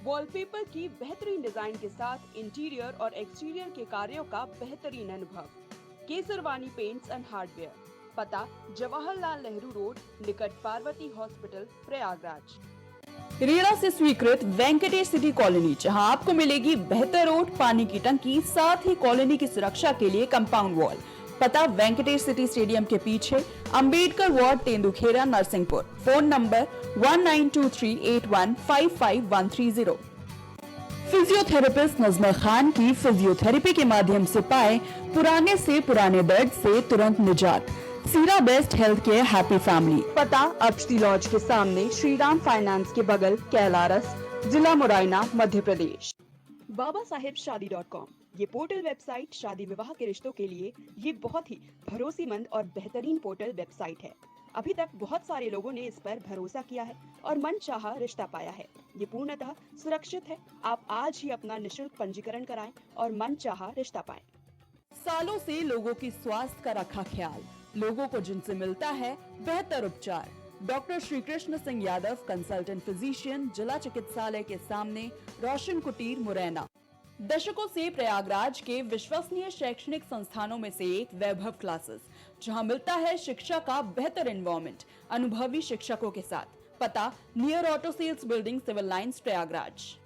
वॉलपेपर की बेहतरीन डिजाइन के साथ इंटीरियर और एक्सटीरियर के कार्यों का बेहतरीन अनुभव। केसरवानी पेंट्स एंड हार्डवेयर, पता जवाहरलाल नेहरू रोड, निकट पार्वती हॉस्पिटल, प्रयागराज। रेरा से स्वीकृत वेंकटेश सिटी कॉलोनी, जहां आपको मिलेगी बेहतर रोड, पानी की टंकी, साथ ही कॉलोनी की सुरक्षा के लिए कंपाउंड वॉल। पता वेंकटेश सिटी स्टेडियम के पीछे, Ambedkar ward, Tendukheda, Narsinghpur. Phone number 192381553130। Physiotherapist Najma Khan की फिजियोथेरेपी के माध्यम से पाए पुराने से पुराने दर्द से तुरंत निजात। सीरा best health care happy family, पता अक्षती लॉज के सामने, श्रीराम फाइनेंस के बगल, कैलारस, जिला मुरैना, मध्य प्रदेश। babasahebshadi.com, ये पोर्टल वेबसाइट शादी विवाह के रिश्तों के लिए ये बहुत ही भरोसेमंद और बेहतरीन पोर्टल वेबसाइट है। अभी तक बहुत सारे लोगों ने इस पर भरोसा किया है और मनचाहा रिश्ता पाया है। ये पूर्णतः सुरक्षित है। आप आज ही अपना निशुल्क पंजीकरण कराएं और मनचाहा रिश्ता पाएं। सालों से लोगों की स्वास्थ्य का रखा ख्याल, लोगों को जिनसे मिलता है बेहतर उपचार। Doctor Shri Krishna Singh Yadav, consultant physician, जिला चिकित्सालय के सामने, रोशन कुटीर, मुरैना। दशकों से प्रयागराज के विश्वसनीय शैक्षणिक संस्थानों में से एक वैभव क्लासेस, जहां मिलता है शिक्षा का बेहतर एनवायरनमेंट, अनुभवी शिक्षकों के साथ। पता near auto sales building, civil lines, Prayagraj.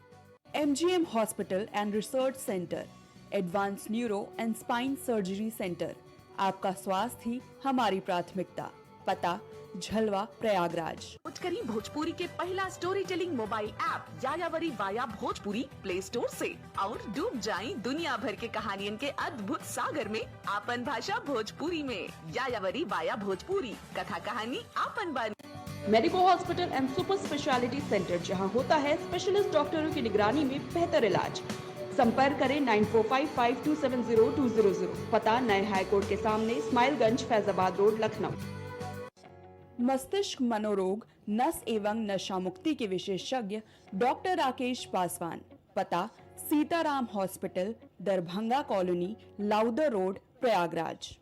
MGM hospital and research centre, advance neuro and spine surgery centre. आपका स्वास्थ्य ही हमारी प्राथमिकता। पता झलवा, प्रयागराज।
करी भोजपुरी के पहला story telling mobile app यायावरी via Bhojpuri play store से और डूब जाएं दुनिया भर के कहानियन के अद्भुत सागर में आपन भाषा भोजपुरी में। यायावरी वाया भोजपुरी, कथा कहानी आपन बानी।
Medico hospital and super speciality centre, जहां होता है स्पेशलिस्ट डॉक्टरों की निगरानी में बेहतर इलाज। संपर्क करें 9455270200। पता नए हाईकोर्ट के सामने, स्माइलगंज, फैजाबाद रोड, लखनऊ। मस्तिष्क मनोरोग, नस एवं नशा मुक्ति के विशेषज्ञ डॉक्टर राकेश पासवान। पता Sitaram hospital, Darbhanga colony, Lowther road, Prayagraj.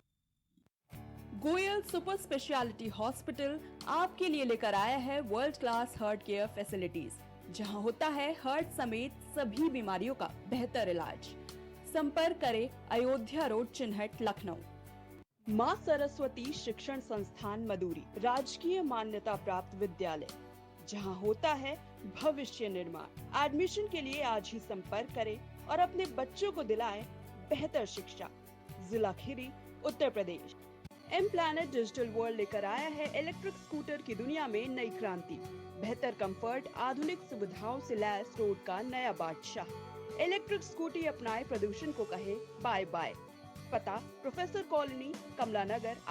Goyal super speciality hospital आपके लिए लेकर आया है world class heart care facilities, जहां होता है हार्ट समेत सभी बीमारियों का बेहतर इलाज। संपर्क करें अयोध्या रोड, चिन्हट, लखनऊ। माँ सरस्वती शिक्षण संस्थान मदुरी, राजकीय मान्यता प्राप्त विद्यालय, जहां होता है भविष्य निर्माण। एडमिशन के लिए आज ही संपर्क करें और अपने बच्चों को दिलाएं बेहतर शिक्षा। जिला Kheri, Uttar Pradesh. M planet digital world लेकर आया है इलेक्ट्रिक स्कूटर की दुनिया में नई क्रांति। बेहतर कंफर्ट, आधुनिक सुविधाओं से लैस रोड का नया बादशाह। इलेक्ट्रिक स्कूटी अपनाए, प्रदूषण को कहे बाय बाय। पता प्रोफेसर कॉलोनी, कमला नगर,